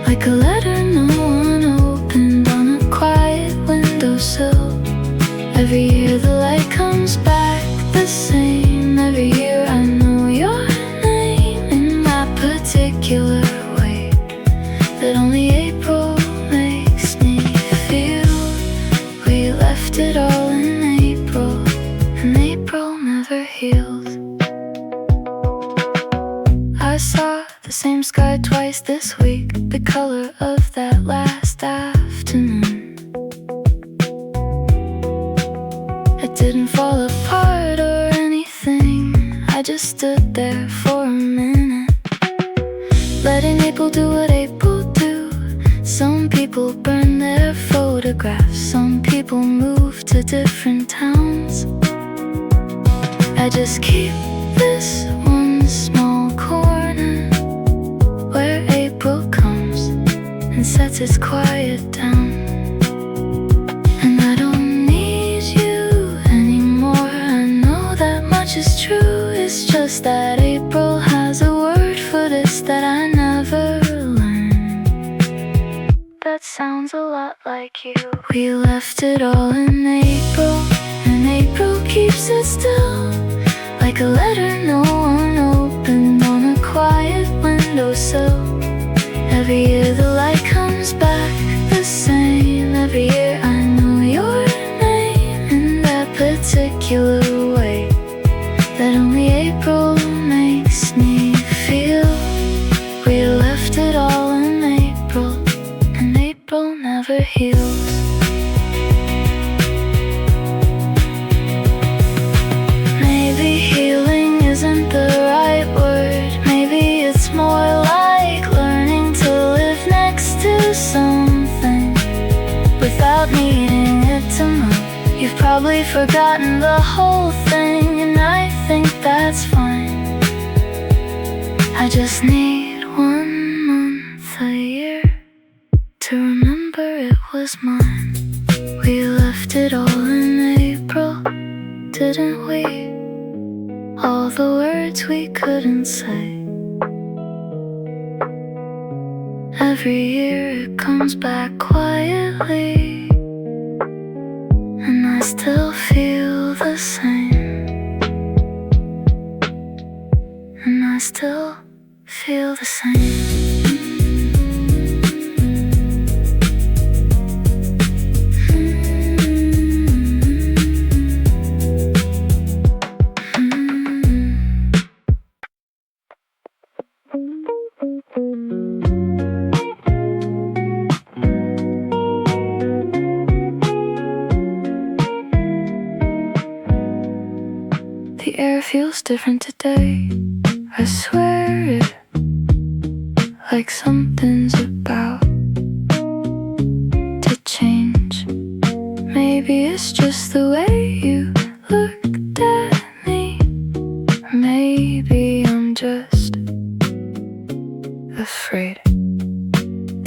like a letter no one opened on a quiet windowsill. Every year the light comes back the same, every year I know your name in that particular way that only April makes me feel. We left it all in April, and April never heals. I saw the same sky twice this week, the color of that last afternoon. It didn't fall apart or anything, I just stood there for a minute, letting April do what April do. Some people burn their photographs, some people move to different towns. I just keep this one small corner where April comes and sets its quiet down. And I don't need you anymore, I know that much is true. It's just that April has a word for this that I never learned, that sounds a lot like you. We left it all in April, and April keeps it still, like a letter no one opened on a quiet windowsill. Every year the light comes back the same, every year I know your name in that particular way that only April makes me feel. We left it all in April, and April never heals. Maybe healing isn't the right word, maybe it's more like learning to live probably forgotten the whole thing, and I think that's fine. I just need 1 month a year to remember it was mine. We left it all in April, didn't we? All the words we couldn't say. Every year it comes back quietly, and I still feel the same. And I still feel the same. The air feels different today, I swear it. Like something's about to change. Maybe it's just the way you looked at me. Maybe I'm just afraid.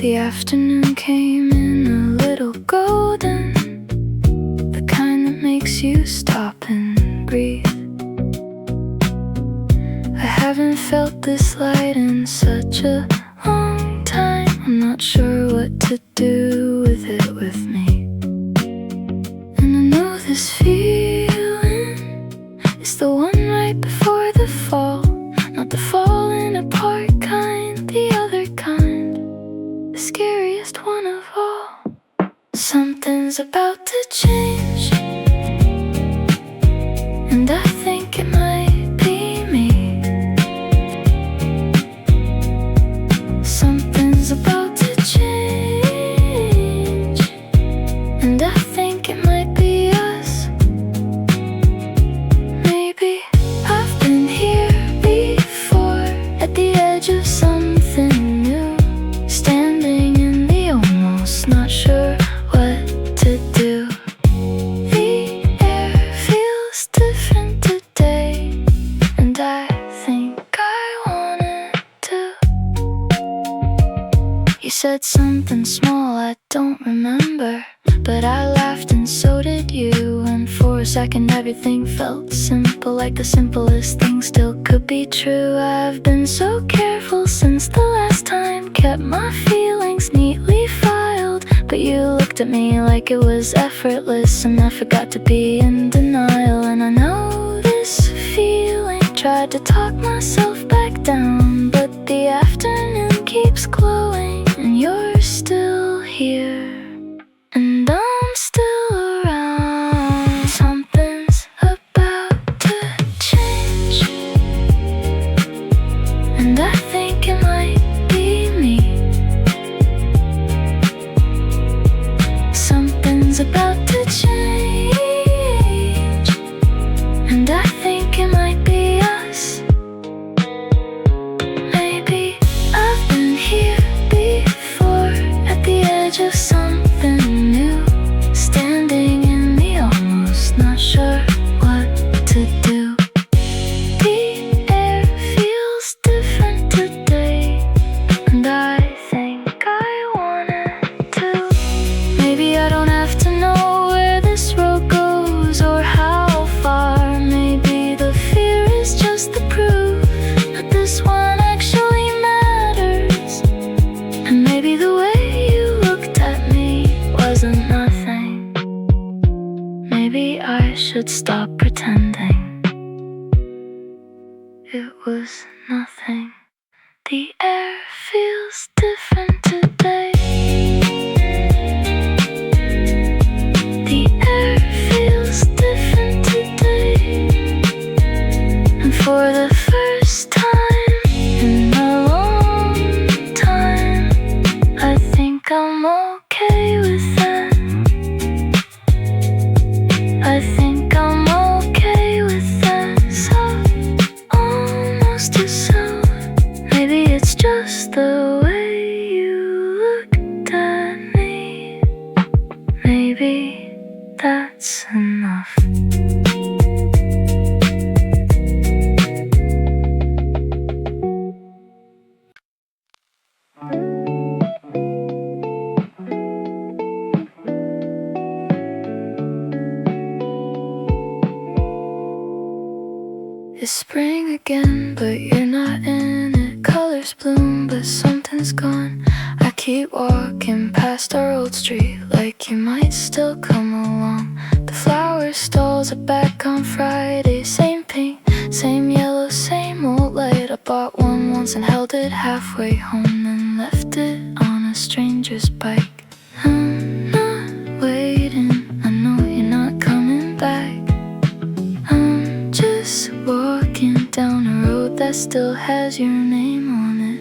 The afternoon came in a little golden, the kind that makes you stop and breathe. I haven't felt this light in such a long time. I'm not sure what to do with it with me. And I know this feeling is the one right before the fall. Not the falling apart kind, the other kind, the scariest one of all. Something's about to change, and I think it might be me. Something's about to change, and I think it might be us. Maybe I've been here before, at the edge of something new, standing in the almost, not sure what to do. The air feels different today, and I think I wanted to. You said something small, I don't remember, but I laughed and so did you. And for a second everything felt simple, like the simplest thing still could be true. I've been so careful since the last time, kept my feelings neatly filed, but you looked at me like it was effortless, and I forgot to be in denial. And I know this feeling, tried to talk myself back down, but the afternoon keeps glowing, and you're still here, and I'm still around. Something's about to change, and I think it might be me. Something's about to change, and I think it might be us. Maybe I've been here before, at the edge of something new, standing in the almost, not sure what to do. The air feels different today, and I think I wanted to. Maybe I don't have to know where this road goes or how far. Maybe the fear is just the proof that this one actually matters. And maybe the way you looked at me wasn't nothing. Maybe I should stop pretending it was nothing. The air feels different today. The air feels different today, and for the first time in a long time, I think I'm okay with that. I think I'm okay with that. So almost too soon. Maybe it's just the way you looked at me. Maybe that's enough. again, but you're not in it. Colors bloom, but something's gone. I keep walking past our old street like you might still come along. The flower stalls are back on Friday. Same pink, same yellow, same old light. I bought one once and held it halfway home, then left it on a stranger's bike. I'm not waiting, I know you're not coming back. I'm just walking down a road that still has your name on it.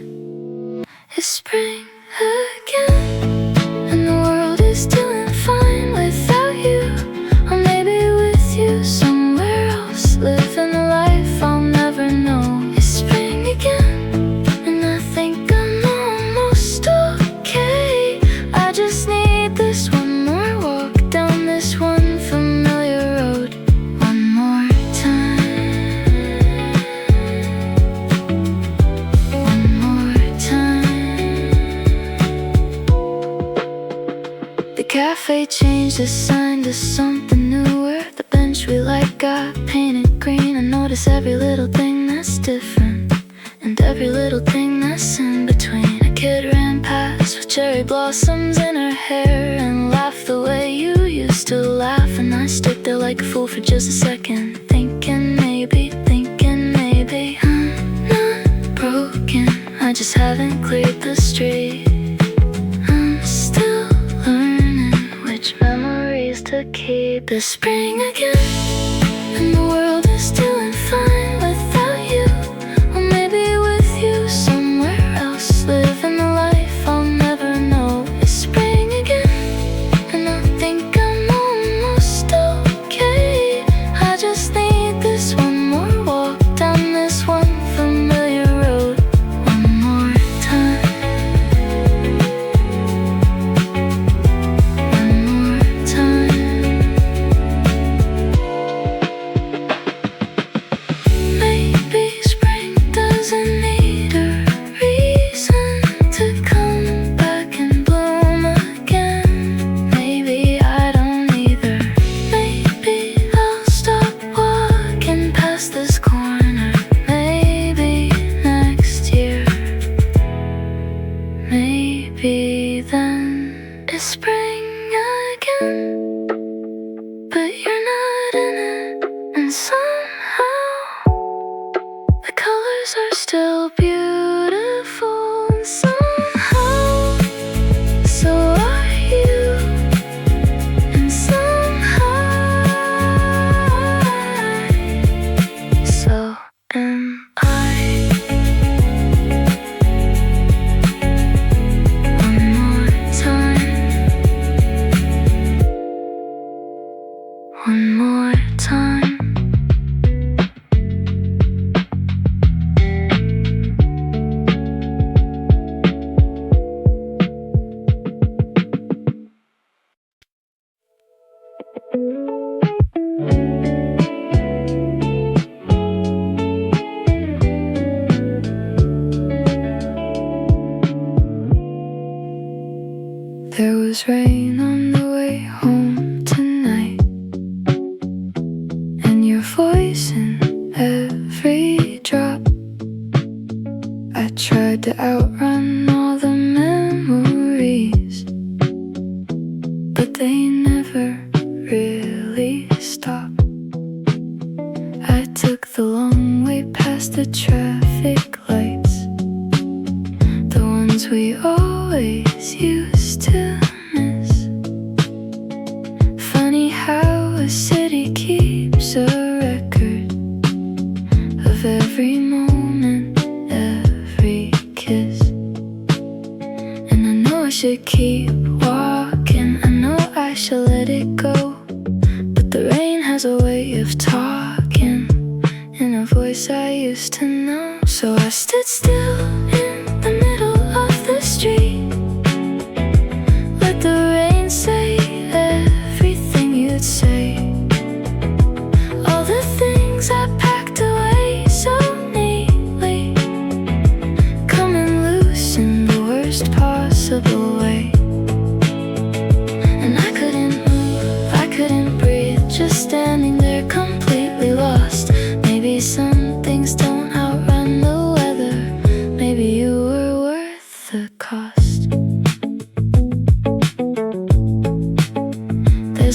It's spring again, and the world is doing fine without you, or maybe with you somewhere else, living a life I'll never know. It's spring again, and I think I'm almost okay. I just need this one more walk down this one familiar road. One more time. One more time. The cafe changed the sign to something newer. The bench we like got painted green. I notice every little thing that's different, and every little thing that's in between. A kid ran past with cherry blossoms in her hair and laughed the way you used to laugh. And I stood there like a fool for just a second, thinking maybe I'm not broken, I just haven't cleared the street. I'm still learning which memories to keep. It's spring again, and the world is doing fine without you, or maybe with you somewhere else, living a life I'll never know. It's spring again, and I think I'm almost okay. I just need this one more walk down this one familiar road. One more time. One more time. Maybe spring doesn't need a reason to come back and bloom again. Maybe I don't either. Maybe I'll stop walking past this corner. Maybe next year. Maybe then it's spring again, but you're not in it. And somehow the colors are still beautiful, and somehow so are you, and somehow so am I. One more time. One more time. There was rain on the way home tonight, and your voice in every drop. I tried to outrun all the memories, but they never really stop. I took the long way past the traffic lights, the ones we always used to miss. Funny how a city keeps a record of every moment, every kiss. And I know I should keep walking, I know I should let it go, but the rain has a way of talking in a voice I used to know. So I stood still in the middle of the street, let the rain say everything you'd say, all the things I packed away so neatly, coming loose in the worst possible way.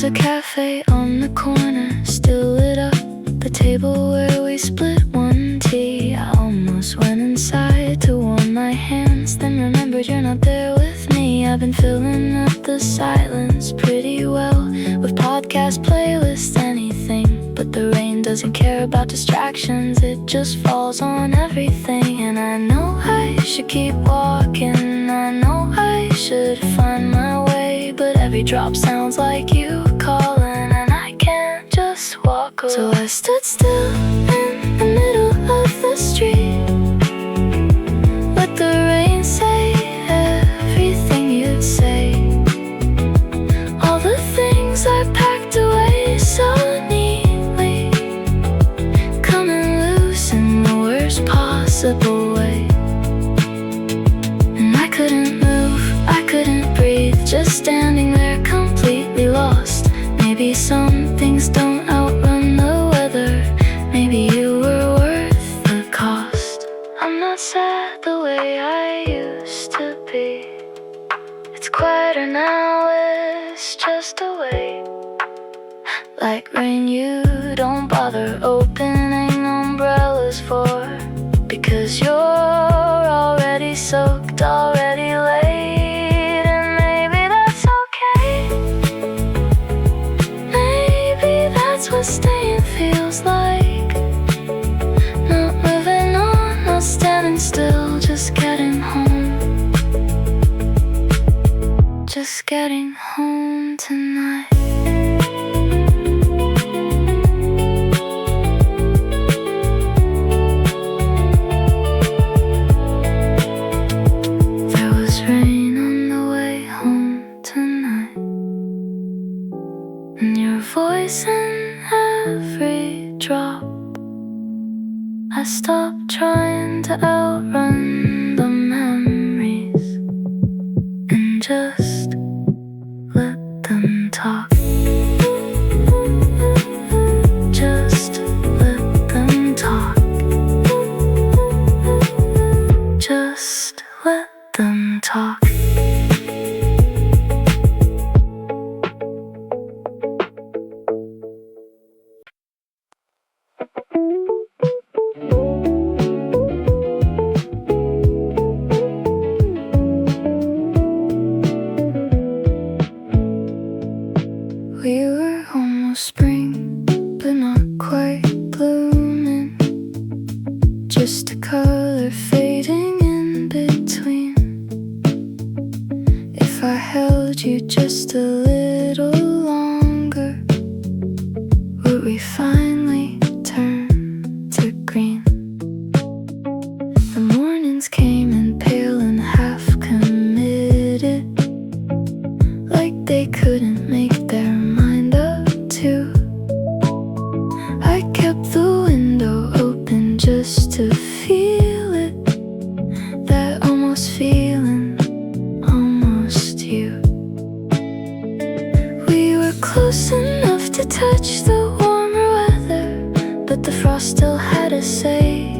was a cafe on the corner, still lit up, the table where we split one tea. I almost went inside to warm my hands, then remembered you're not there with me. I've been filling up the silence pretty well with podcast playlists, anything but the rain doesn't care about distractions, it just falls on everything. And I know I should keep walking, I know I should find my way, but every drop sounds like you calling, and I can't just walk away. So I stood still in the middle of the street, let the rain say everything you'd say, all the things I packed away so neatly, coming loose in the worst possible way. And I couldn't move, I couldn't breathe, just standing there completely lost. Maybe some things don't outrun the weather, maybe you were worth the cost. I'm not sad the way I used to be, it's quieter now, it's just a way. Like rain you don't bother opening umbrellas for, because you're already soaked, already late. And maybe that's okay, maybe that's what staying feels like. Not moving on, not standing still, just getting home, just getting home tonight. There was rain on the way home tonight, and your voice in every drop. I stopped trying to outrun the memories and just let them talk. Just let them talk. Just let them talk. We were almost spring, but not quite blooming, just a color fading in between. If I held you just a little longer, would we finally turn to green? The mornings came in pale and half committed, like they couldn't make their mind up to. I kept the window open just to feel it, that almost feeling, almost you. We were close enough to touch the warmer weather, but the frost still had a say.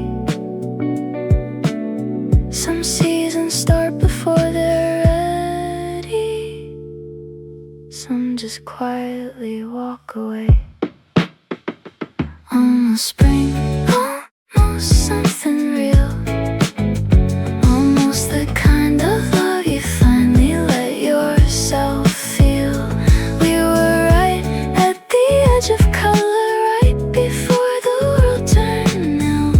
Some seasons start before they're ready, some just quietly walk away. Almost spring, almost something real, almost the kind of love you finally let yourself feel. We were right at the edge of color, right before the world turned new.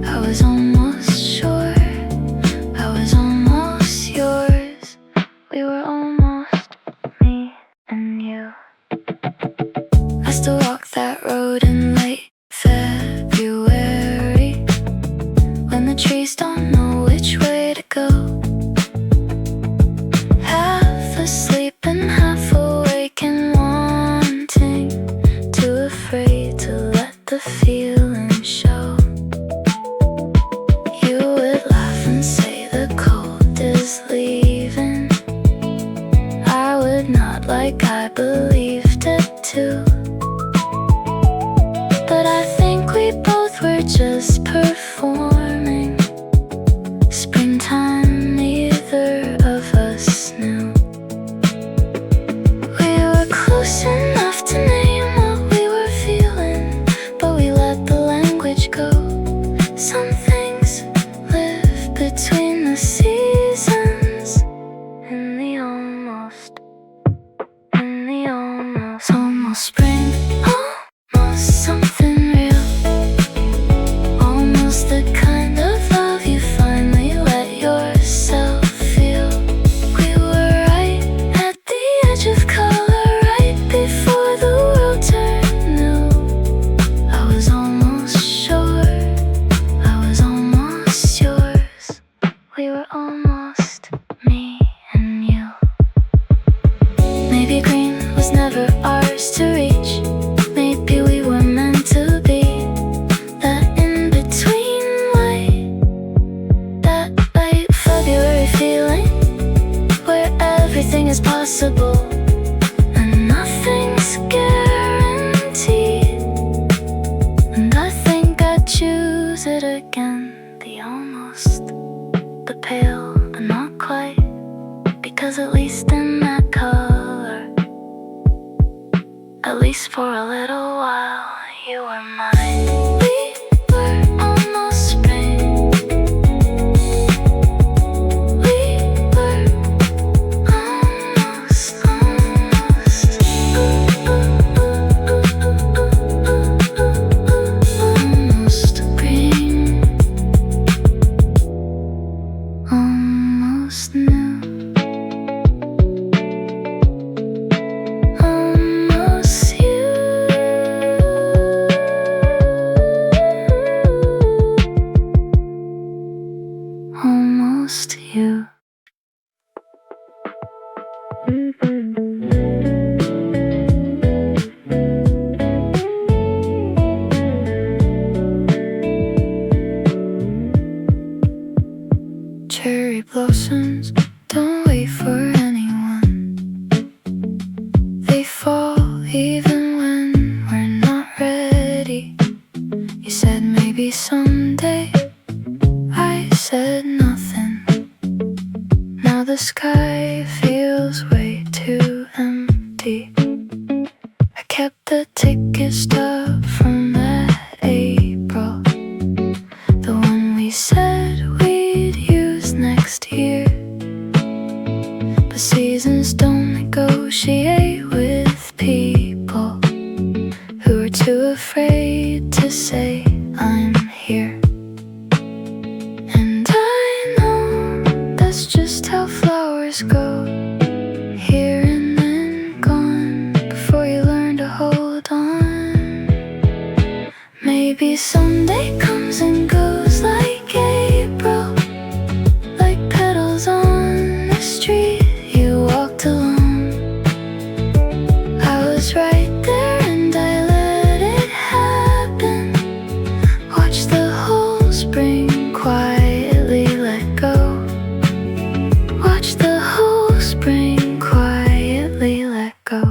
I was almost sure, I was almost yours. We were almost me and you. I still walk that road in late February, when the trees don't know which way to go. Half asleep and half awake and wanting, too afraid to let the feeling show. You would laugh and say the cold is leaving, I would nod like I believed it too. But I think we both were just performing. Springtime, neither of us knew. We were close between the seasons. In the almost almost spring, almost something real, almost the kind of love you finally let yourself feel. We were right at the edge of color, right before the world turned new. I was almost sure I was almost yours. We were almost me and you. Maybe green was never ours to reach. Maybe we were meant to be that in-between light, that late February feeling where everything is possible and nothing's guaranteed. And I think I'd choose it again, the almost, the pale but not quite, because at least in that color, at least for a little while, you were mine. We were almost spring. We were almost green, almost new. Almost you. Almost you. Cherry blossoms don't wait for anyone. They fall even when we're not ready. You said maybe someday, I said nothing. Now the sky feels way too empty. I kept the ticket stub from that April, the one we said we'd use next year. But seasons don't negotiate with people who are too afraid to say I'm here. And I know that's just how flowers go, here and then gone, before you learn to hold on. Maybe someday comes and goes like April, like petals on the street you walked alone. I was right there and I let it happen. Watch the whole spring quietly let go. Watch the whole spring quietly let go.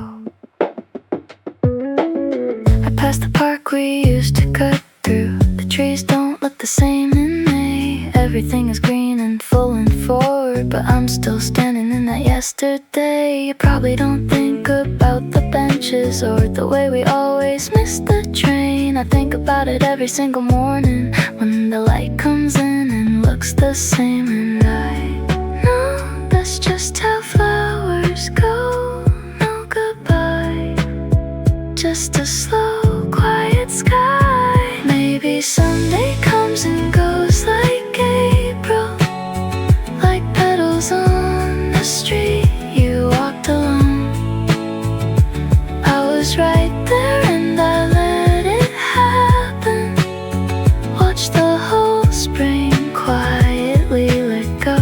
I passed the park we used to cut through. The trees don't look the same in May. Everything is green and full and forward, but I'm still standing in that yesterday. You probably don't think about the benches or the way we always miss the train. I think about it every single morning when the light comes in and looks the same. And I know that's just how flowers go. No goodbye, just a slow, quiet sky. Maybe someday comes and goes like April, like petals on the street you walked alone. I was right there and I let it happen. Watch the whole spring quietly let go.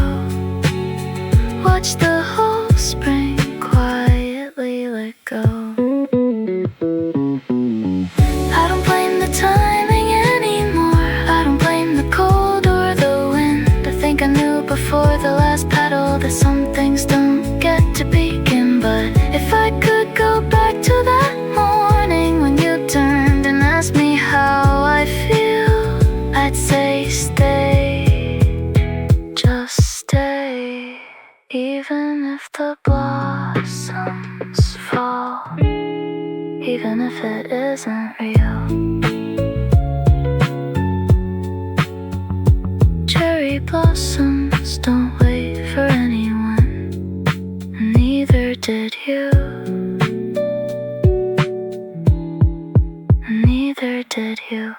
Watch the whole spring quietly let go. I don't blame the timing anymore. I don't blame the cold or the wind. I think I knew before the last paddle that some things don't get to begin. But if I could go back to that morning when you turned and asked me how I feel, I'd say stay, just stay. Even if the blossoms fall, even if it isn't real. Cherry blossoms don't wait for anyone, and neither did you, and neither did you.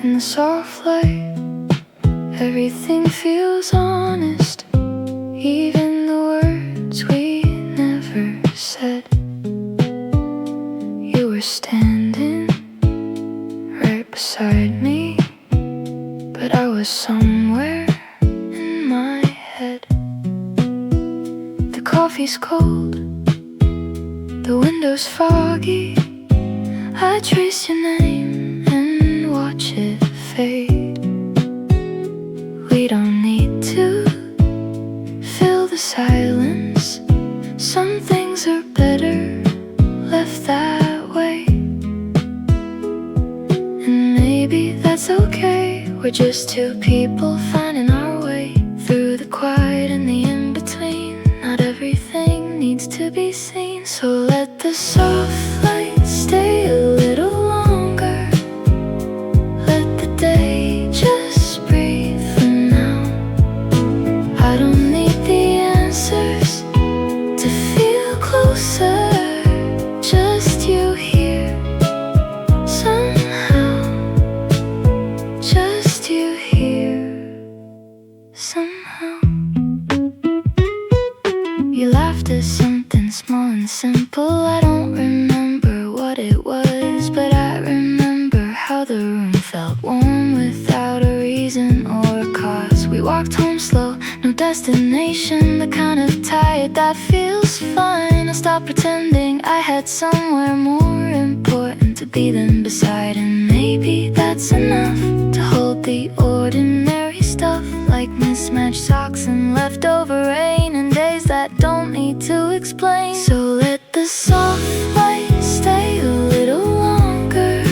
In the soft light, everything feels honest, even the words we never said. You were standing right beside me, but I was somewhere in my head. The coffee's cold, the window's foggy. I trace your name and watch it fade. We don't need to fill the silence. Some things are better left that way, and maybe that's okay. We're just two people finding our way through the quiet and the in-between. Not everything needs to be seen, so let the soft light stay a little longer. Let the day just breathe for now. I don't need the answers to feel closer, just you here somehow, just you here somehow. You laughed at something small and simple. I don't remember what it was, but I remember how the room felt warm without a reason or a cause. We walked home slow, no destination, the kind of tired that feels fine. I stopped pretending I had somewhere more important to be than beside, and maybe that's enough to hold the ordinary stuff, like mismatched socks and leftover rain and days that don't need to explain. So let the soft light stay a little longer.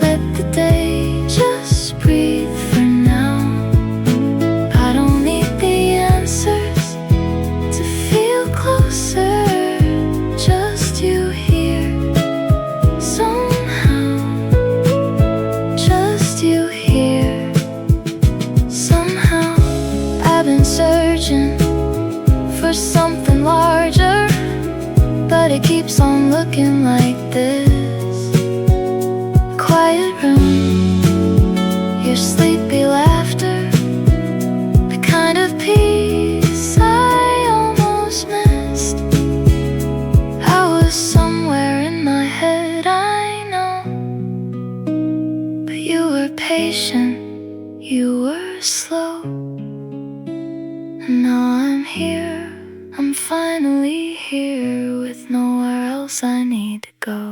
Let the day just breathe for now. I don't need the answers to feel closer, just you here somehow, just you here somehow. I've been searching for something larger, but it keeps on looking like this. Quiet room, your sleepy laughter, the kind of peace I almost missed. I was somewhere in my head, I know, but you were patient, you were slow. And now I'm here, I'm finally here with nowhere else I need to go.